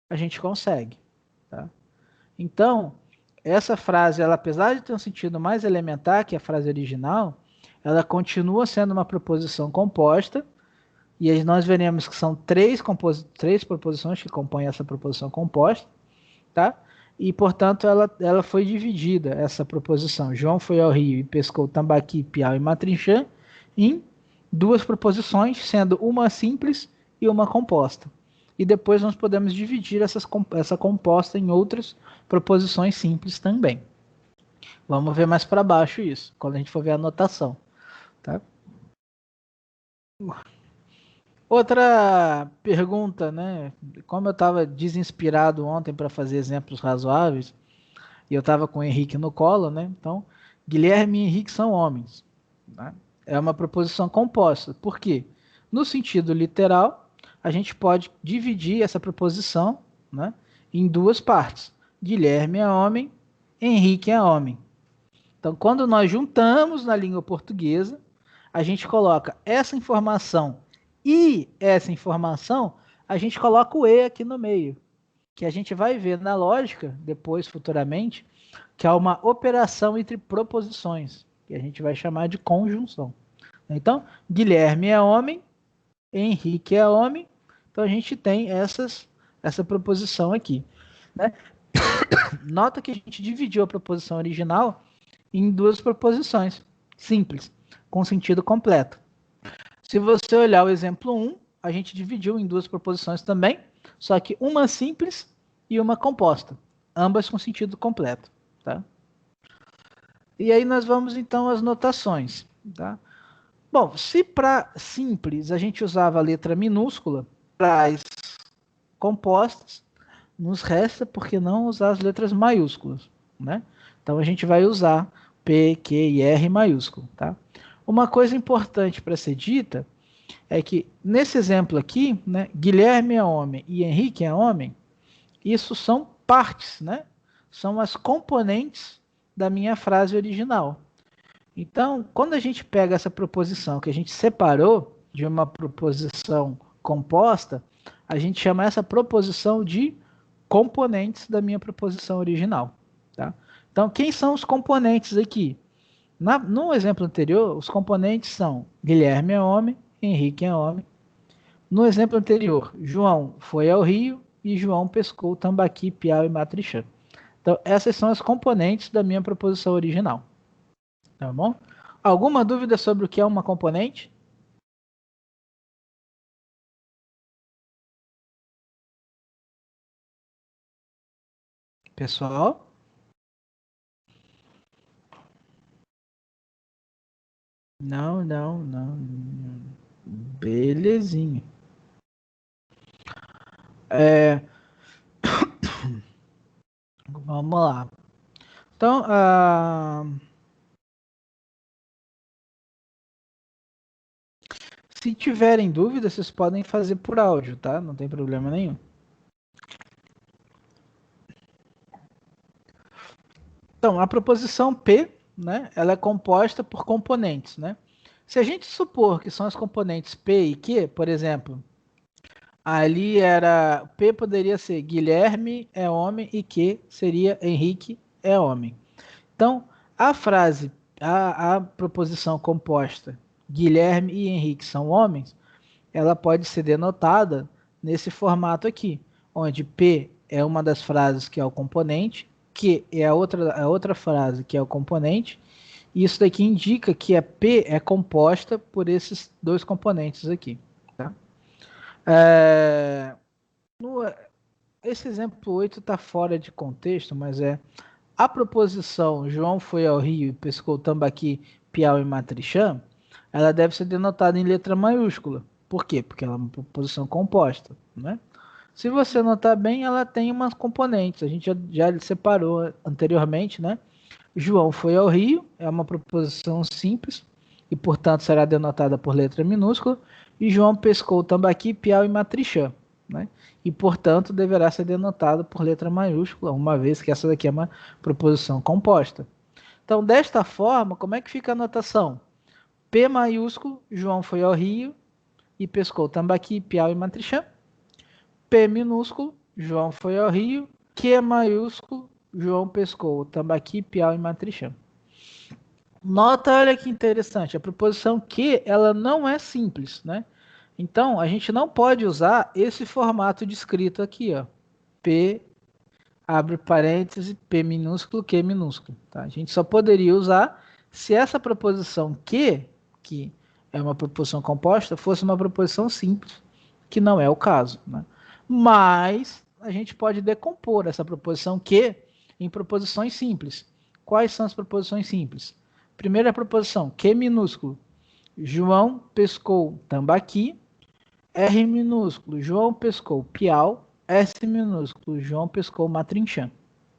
A gente consegue. Tá? Então, essa frase, ela, apesar de ter um sentido mais elementar que a frase original, ela continua sendo uma proposição composta, e aí nós veremos que são três proposições que compõem essa proposição composta, tá? E, portanto, ela foi dividida, essa proposição. João foi ao rio e pescou tambaqui, piau e matrinchã, em duas proposições, sendo uma simples e uma composta. E depois nós podemos dividir essa composta em outras proposições simples também. Vamos ver mais para baixo isso, quando a gente for ver a anotação. Tá? Outra pergunta, né? Como eu estava desinspirado ontem para fazer exemplos razoáveis, e eu estava com o Henrique no colo, né? Então, Guilherme e Henrique são homens. Né? É uma proposição composta. Por quê? No sentido literal, a gente pode dividir essa proposição, né, em duas partes. Guilherme é homem, Henrique é homem. Então, quando nós juntamos na língua portuguesa, a gente coloca essa informação e essa informação, a gente coloca o E aqui no meio, que a gente vai ver na lógica, depois, futuramente, que é uma operação entre proposições, que a gente vai chamar de conjunção. Então, Guilherme é homem, Henrique é homem, então a gente tem essa proposição aqui. Né? Nota que a gente dividiu a proposição original em duas proposições simples, com sentido completo. Se você olhar o exemplo 1, a gente dividiu em duas proposições também, só que uma simples e uma composta, ambas com sentido completo. Tá? E aí nós vamos então às notações. Tá? Bom, se para simples a gente usava a letra minúscula, para as compostas, nos resta por que não usar as letras maiúsculas. Né? Então a gente vai usar P, Q e R maiúsculo. Tá? Uma coisa importante para ser dita é que, nesse exemplo aqui, né, Guilherme é homem e Henrique é homem, isso são partes, né? São as componentes da minha frase original. Então, quando a gente pega essa proposição que a gente separou de uma proposição composta, a gente chama essa proposição de componentes da minha proposição original. Tá? Então, quem são os componentes aqui? No exemplo anterior, os componentes são Guilherme é homem, Henrique é homem. No exemplo anterior, João foi ao rio e João pescou tambaqui, piau e matrixã. Então, essas são as componentes da minha proposição original. Tá bom? Alguma dúvida sobre o que é uma componente? Pessoal? Não, não, não. Belezinha. Vamos lá. Então, se tiverem dúvidas, vocês podem fazer por áudio, tá? Não tem problema nenhum. Então, a proposição P, né, ela é composta por componentes, né? Se a gente supor que são as componentes P e Q, por exemplo, ali era P poderia ser Guilherme é homem e Q seria Henrique é homem. Então, a frase, a proposição composta Guilherme e Henrique são homens, ela pode ser denotada nesse formato aqui, onde P é uma das frases que é o componente, Q é a outra frase que é o componente, e isso daqui indica que a P é composta por esses dois componentes aqui. Tá? Esse exemplo 8 está fora de contexto, mas a proposição João foi ao rio e pescou tambaqui, piau e matrixã, ela deve ser denotada em letra maiúscula. Por quê? Porque ela é uma proposição composta. Né? Se você notar bem, ela tem umas componentes. A gente já separou anteriormente. Né? João foi ao rio, é uma proposição simples, e portanto será denotada por letra minúscula. E João pescou tambaqui, piau e matrixã. Né? E, portanto, deverá ser denotado por letra maiúscula, uma vez que essa daqui é uma proposição composta. Então, desta forma, como é que fica a notação? P maiúsculo, João foi ao Rio e pescou tambaqui, piau e matrixã. P minúsculo, João foi ao Rio. Q maiúsculo, João pescou tambaqui, piau e matrixã. Nota, olha que interessante, a proposição que ela não é simples, né? Então, a gente não pode usar esse formato de escrito aqui, ó. P, abre parêntese, P minúsculo, Q minúsculo. Tá? A gente só poderia usar se essa proposição que é uma proposição composta, fosse uma proposição simples, que não é o caso, né? Mas a gente pode decompor essa proposição que em proposições simples. Quais são as proposições simples? Primeira proposição, Q minúsculo, João pescou tambaqui. R minúsculo, João pescou piau. S minúsculo, João pescou matrinchã.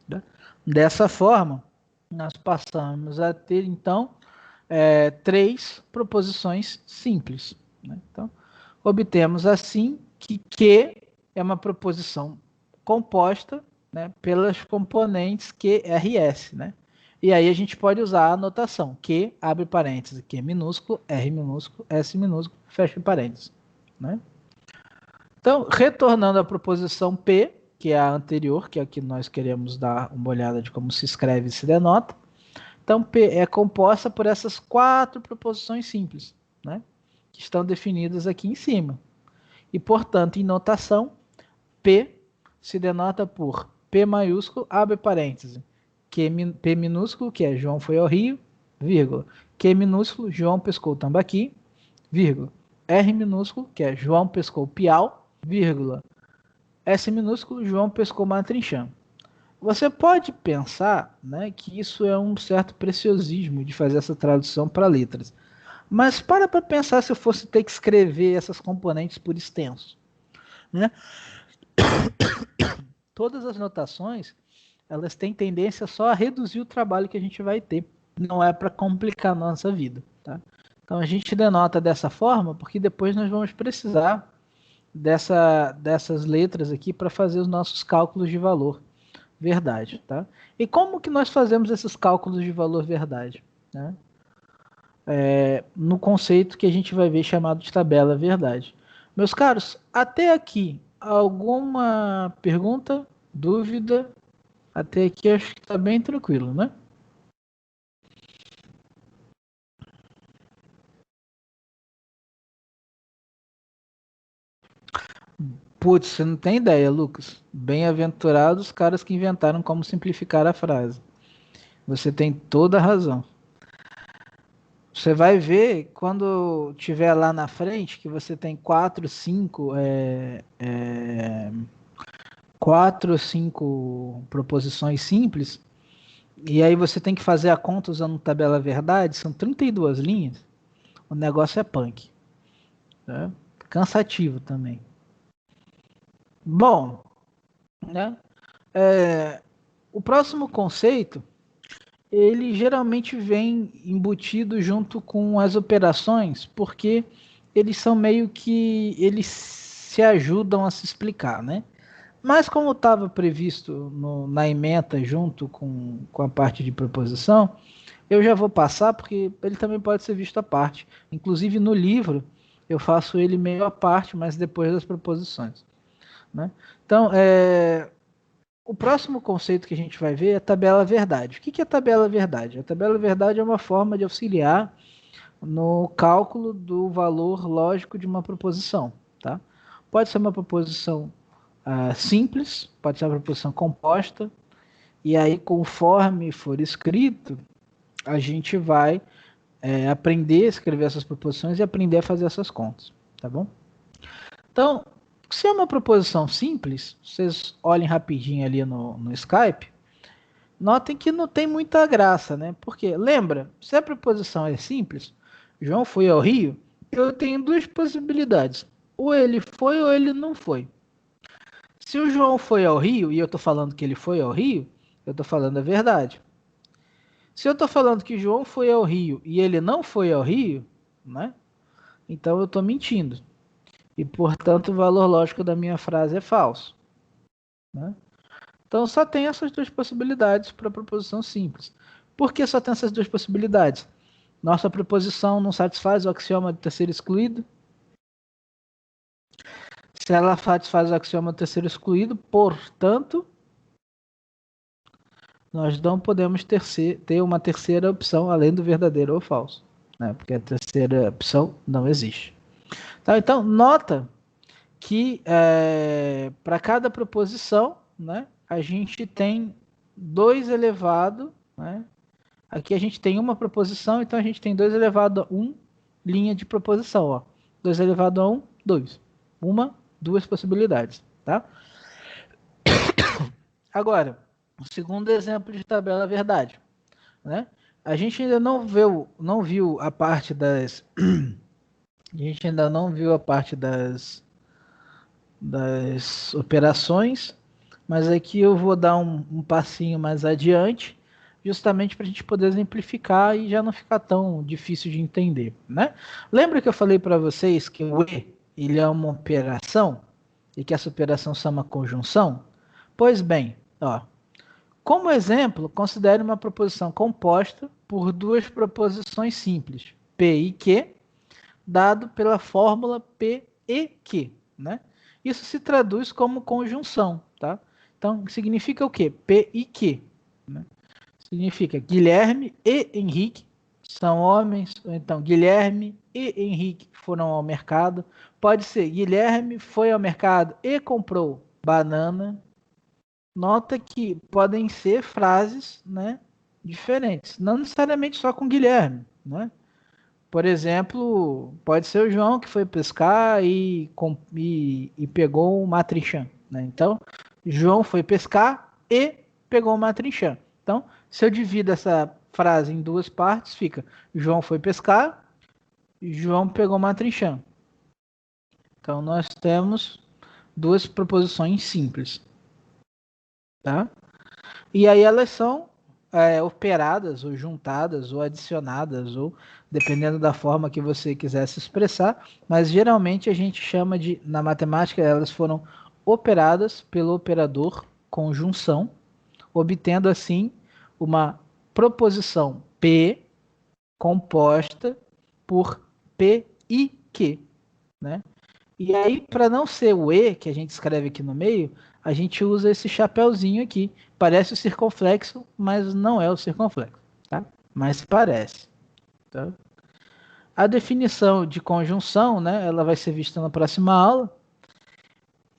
Tá? Dessa forma, nós passamos a ter, então, três proposições simples. Né? Então, obtemos assim que é uma proposição composta, né, pelas componentes QRS, né? E aí a gente pode usar a notação Q, abre parênteses, Q minúsculo, R minúsculo, S minúsculo, fecha parênteses, né? Então, retornando à proposição P, que é a anterior, que é a que nós queremos dar uma olhada de como se escreve e se denota. Então, P é composta por essas quatro proposições simples, né? Que estão definidas aqui em cima. E, portanto, em notação, P se denota por P maiúsculo, abre parêntese, P minúsculo, que é João foi ao Rio, vírgula, Q minúsculo, João pescou tambaqui, vírgula, R minúsculo, que é João pescou piau, vírgula, S minúsculo, João pescou matrinchã. Você pode pensar, né, que isso é um certo preciosismo de fazer essa tradução para letras. Mas para pensar se eu fosse ter que escrever essas componentes por extenso. Né? Todas as notações, elas têm tendência só a reduzir o trabalho que a gente vai ter. Não é para complicar a nossa vida. Tá? Então a gente denota dessa forma, porque depois nós vamos precisar dessas letras aqui para fazer os nossos cálculos de valor verdade. Tá? E como que nós fazemos esses cálculos de valor verdade? Né? No conceito que a gente vai ver chamado de tabela verdade. Meus caros, até aqui, alguma pergunta, dúvida? Até aqui acho que está bem tranquilo, né? Putz, você não tem ideia, Lucas. Bem-aventurados os caras que inventaram como simplificar a frase. Você tem toda a razão. Você vai ver quando tiver lá na frente que você tem quatro ou cinco proposições simples, e aí você tem que fazer a conta usando tabela verdade, são 32 linhas, o negócio é punk. Né? Cansativo também. Bom, né? O próximo conceito, ele geralmente vem embutido junto com as operações, porque eles são meio que, eles se ajudam a se explicar, né? Mas como estava previsto na ementa junto com a parte de proposição, eu já vou passar porque ele também pode ser visto à parte. Inclusive no livro eu faço ele meio à parte, mas depois das proposições. Né? Então, o próximo conceito que a gente vai ver é a tabela verdade. O que é a tabela verdade? A tabela verdade é uma forma de auxiliar no cálculo do valor lógico de uma proposição. Tá? Pode ser uma proposição simples, pode ser uma proposição composta, e aí conforme for escrito, a gente vai aprender a escrever essas proposições e aprender a fazer essas contas, tá bom? Então, se é uma proposição simples, vocês olhem rapidinho ali no Skype, notem que não tem muita graça, né? Porque, lembra, se a proposição é simples, João foi ao Rio, eu tenho duas possibilidades. Ou ele foi ou ele não foi. Se o João foi ao Rio, e eu estou falando que ele foi ao Rio, eu estou falando a verdade. Se eu estou falando que João foi ao Rio e ele não foi ao Rio, né? Então eu estou mentindo. E, portanto, o valor lógico da minha frase é falso. Né? Então só tem essas duas possibilidades para a proposição simples. Por que só tem essas duas possibilidades? Nossa proposição não satisfaz o axioma do terceiro excluído. Se ela satisfaz o axioma do terceiro excluído, portanto, nós não podemos ter uma terceira opção além do verdadeiro ou falso, né? Porque a terceira opção não existe. Tá? Então, nota que para cada proposição, né, a gente tem 2 elevado, né? Aqui a gente tem uma proposição, então a gente tem 2 elevado a 1 linha de proposição. Ó. 2 elevado a 1, 2. 2 possibilidades. Tá? Agora, o segundo exemplo de tabela verdade. Né? A gente ainda não viu a parte das... A gente ainda não viu a parte das operações, mas aqui eu vou dar um passinho mais adiante, justamente para a gente poder exemplificar e já não ficar tão difícil de entender, né? Lembra que eu falei para vocês que o E ele é uma operação e que essa operação é uma conjunção? Pois bem, ó, como exemplo, considere uma proposição composta por 2 proposições simples, P e Q, dado pela fórmula P e Q, né? Isso se traduz como conjunção, tá? Então, significa o quê? P e Q, né? Significa Guilherme e Henrique são homens, ou então Guilherme e Henrique foram ao mercado. Pode ser Guilherme foi ao mercado e comprou banana. Nota que podem ser frases, né, diferentes, não necessariamente só com Guilherme, né? Por exemplo, pode ser o João que foi pescar e pegou uma trinchã, né? Então, João foi pescar e pegou uma trinchã. Então, se eu divido essa frase em 2 partes, fica João foi pescar, João pegou uma trinchã. Então, nós temos 2 proposições simples. Tá? E aí elas são operadas, ou juntadas, ou adicionadas, ou dependendo da forma que você quiser se expressar, mas geralmente a gente chama de, na matemática, elas foram operadas pelo operador conjunção, obtendo assim uma proposição P composta por P e Q, né? E aí, para não ser o E, que a gente escreve aqui no meio, a gente usa esse chapéuzinho aqui. Parece o circunflexo, mas não é o circunflexo, tá? Mas parece. Tá? A definição de conjunção, né, ela vai ser vista na próxima aula.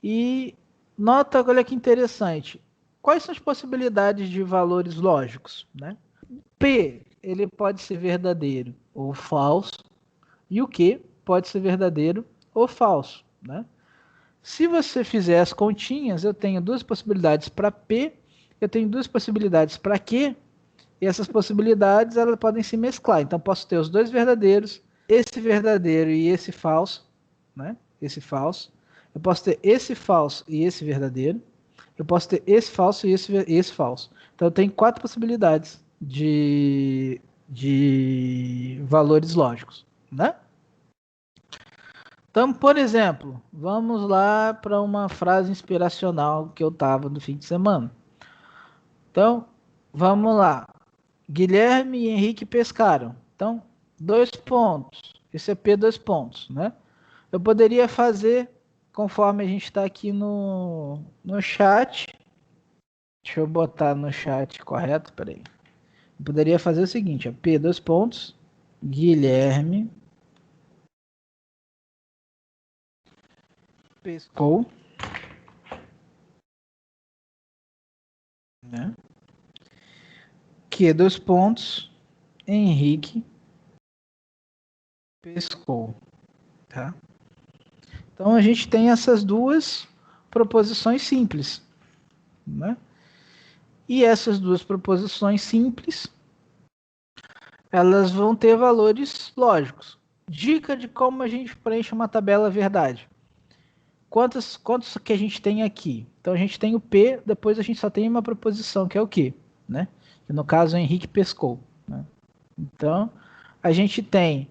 E nota, olha que interessante. Quais são as possibilidades de valores lógicos, né? P, ele pode ser verdadeiro ou falso. E o Q pode ser verdadeiro ou falso, né? Se você fizer as continhas, eu tenho 2 possibilidades para P, eu tenho 2 possibilidades para Q, e essas possibilidades elas podem se mesclar. Então, posso ter os 2 verdadeiros, esse verdadeiro e esse falso, né? Esse falso. Eu posso ter esse falso e esse verdadeiro. Eu posso ter esse falso e esse falso. Então, eu tenho 4 possibilidades de valores lógicos, né? Então, por exemplo, vamos lá para uma frase inspiracional que eu estava no fim de semana. Então, vamos lá. Guilherme e Henrique pescaram. Então, 2 pontos. Esse é P, 2 pontos, né? Eu poderia fazer, conforme a gente está aqui no chat. Deixa eu botar no chat correto, peraí. Eu poderia fazer o seguinte, ó, P, 2 pontos. Guilherme pescou, né? Q, 2 pontos. Henrique pescou, tá? Então a gente tem essas 2 proposições simples, né? E essas 2 proposições simples, elas vão ter valores lógicos. Dica de como a gente preenche uma tabela verdade. Quantos que a gente tem aqui? Então a gente tem o P, depois a gente só tem uma proposição, que é o Q, né? Que no caso, o Henrique pescou, né? Então, a gente tem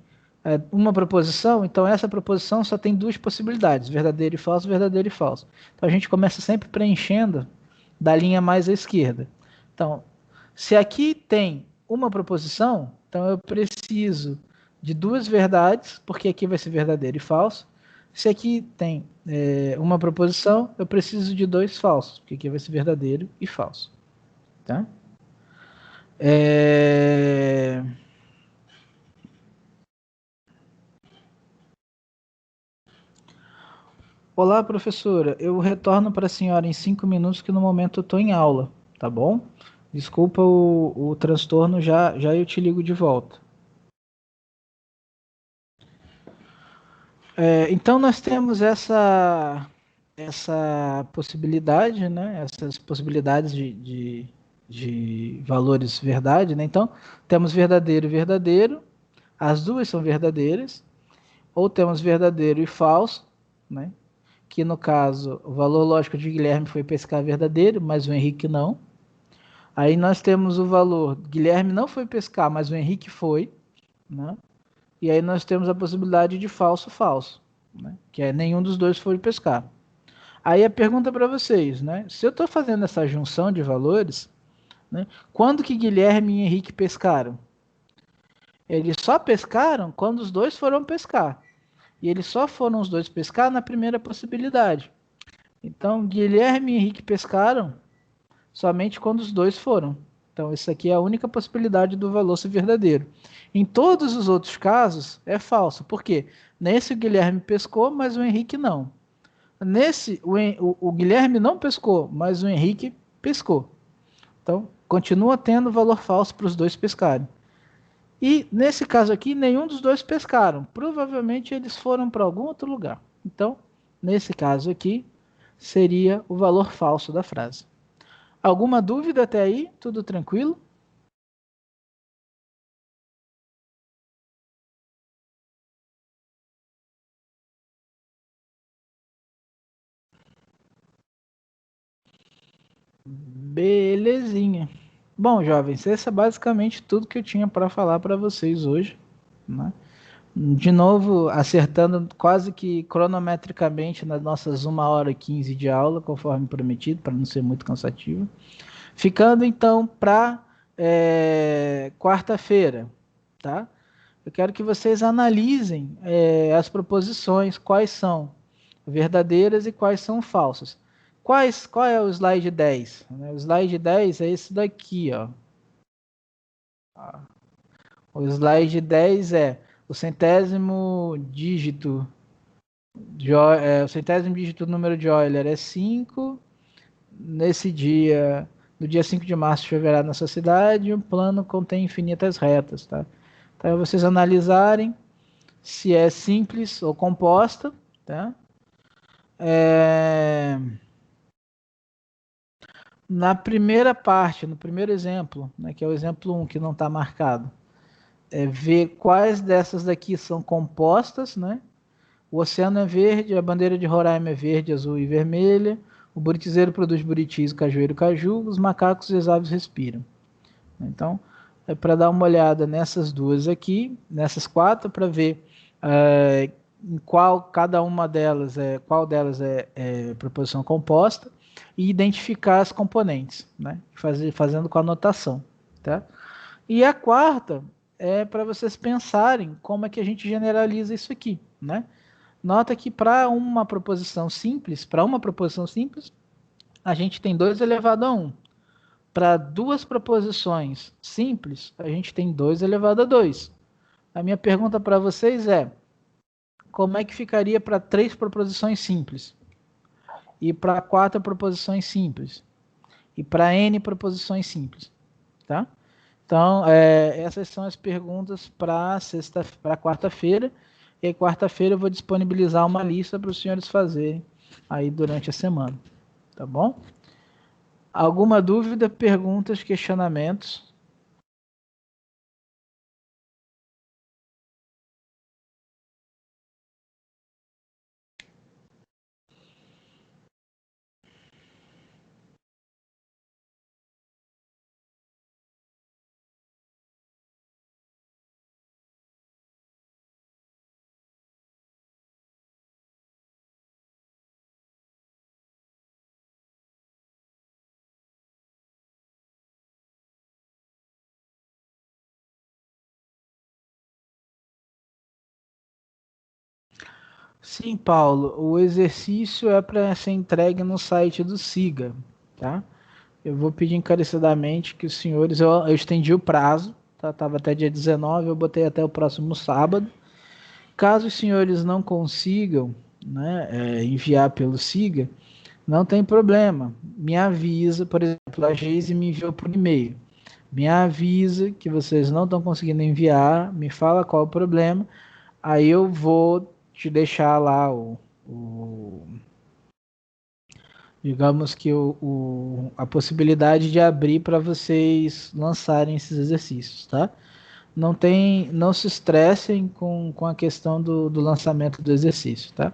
uma proposição, então essa proposição só tem 2 possibilidades, verdadeiro e falso, verdadeiro e falso. Então a gente começa sempre preenchendo da linha mais à esquerda. Então, se aqui tem uma proposição, então eu preciso de duas verdades, porque aqui vai ser verdadeiro e falso. Se aqui tem uma proposição, eu preciso de dois falsos, porque aqui vai ser verdadeiro e falso. Tá? Olá, professora. Eu retorno para a senhora em 5 minutos, que no momento eu estou em aula, tá bom? Desculpa o transtorno, já eu te ligo de volta. Então, nós temos essa possibilidade, né? Essas possibilidades de valores verdade, né? Então, temos verdadeiro e verdadeiro, as duas são verdadeiras, ou temos verdadeiro e falso, né? Que no caso, o valor lógico de Guilherme foi pescar verdadeiro, mas o Henrique não. Aí nós temos o valor, Guilherme não foi pescar, mas o Henrique foi, né? E aí nós temos a possibilidade de falso, falso, né? Que é nenhum dos dois foi pescar. Aí a pergunta para vocês, né? Se eu estou fazendo essa junção de valores, né? Quando que Guilherme e Henrique pescaram? Eles só pescaram quando os dois foram pescar. E eles só foram os dois pescar na primeira possibilidade. Então, Guilherme e Henrique pescaram somente quando os dois foram. Então, isso aqui é a única possibilidade do valor ser verdadeiro. Em todos os outros casos, é falso. Por quê? Nesse o Guilherme pescou, mas o Henrique não. Nesse, o Guilherme não pescou, mas o Henrique pescou. Então, continua tendo valor falso para os dois pescarem. E nesse caso aqui, nenhum dos dois pescaram. Provavelmente eles foram para algum outro lugar. Então, nesse caso aqui, seria o valor falso da frase. Alguma dúvida até aí? Tudo tranquilo? Belezinha. Bom, jovens, esse é basicamente tudo que eu tinha para falar para vocês hoje, né? De novo, acertando quase que cronometricamente nas nossas 1h15 de aula, conforme prometido, para não ser muito cansativo. Ficando então para quarta-feira, tá? Eu quero que vocês analisem as proposições, quais são verdadeiras e quais são falsas. Qual é o slide 10? O slide 10 é esse daqui, ó. O slide 10 é o centésimo dígito, o centésimo dígito do número de Euler é 5. Nesse dia, no dia 5 de março, choverá na sua cidade, o plano contém infinitas retas, tá? Então, é vocês analisarem se é simples ou composta, tá? Na primeira parte, no primeiro exemplo, né, que é o exemplo 1, que não está marcado, ver quais dessas daqui são compostas, né? O oceano é verde, a bandeira de Roraima é verde, azul e vermelha, o buritizeiro produz buritis, cajueiro, caju, os macacos e as aves respiram. Então, é para dar uma olhada nessas duas aqui, nessas quatro, para ver em qual cada uma delas qual delas é proposição composta e identificar as componentes, né? Fazendo com anotação, tá? E a quarta é para vocês pensarem como é que a gente generaliza isso aqui, né? Nota que para uma proposição simples, a gente tem 2 elevado a 1. Para duas proposições simples, a gente tem 2 elevado a 2. A minha pergunta para vocês é: como é que ficaria para 3 proposições simples? E para 4 proposições simples? E para N proposições simples? Tá? Então, essas são as perguntas para quarta-feira. E aí, quarta-feira eu vou disponibilizar uma lista para os senhores fazerem aí durante a semana. Tá bom? Alguma dúvida, perguntas, questionamentos? Sim, Paulo, o exercício é para ser entregue no site do SIGA, tá? Eu vou pedir encarecidamente que os senhores, eu estendi o prazo, tá? Tava até dia 19, eu botei até o próximo sábado. Caso os senhores não consigam, né, enviar pelo SIGA, não tem problema. Me avisa, por exemplo, a Geise me enviou por e-mail. Me avisa que vocês não estão conseguindo enviar, me fala qual o problema, aí eu vou te deixar lá digamos que a possibilidade de abrir para vocês lançarem esses exercícios, tá? Não se estressem com a questão do lançamento do exercício, tá?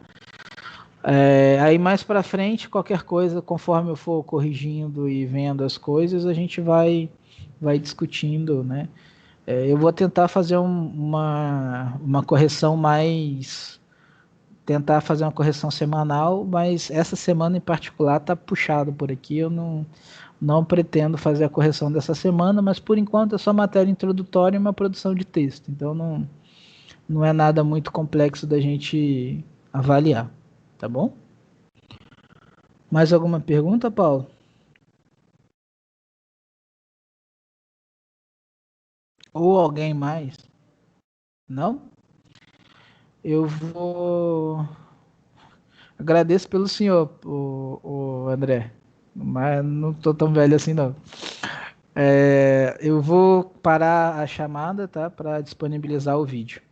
Aí mais para frente, qualquer coisa, conforme eu for corrigindo e vendo as coisas, a gente vai discutindo, né? Eu vou tentar fazer uma correção mais. Tentar fazer uma correção semanal, mas essa semana em particular tá puxado por aqui. Eu não pretendo fazer a correção dessa semana, mas por enquanto é só matéria introdutória e uma produção de texto. Então não é nada muito complexo da gente avaliar, tá bom? Mais alguma pergunta, Paulo? Ou alguém mais? Não? Eu vou. Agradeço pelo senhor, o André. Mas não tô tão velho assim, não. Eu vou parar a chamada, tá? Para disponibilizar o vídeo.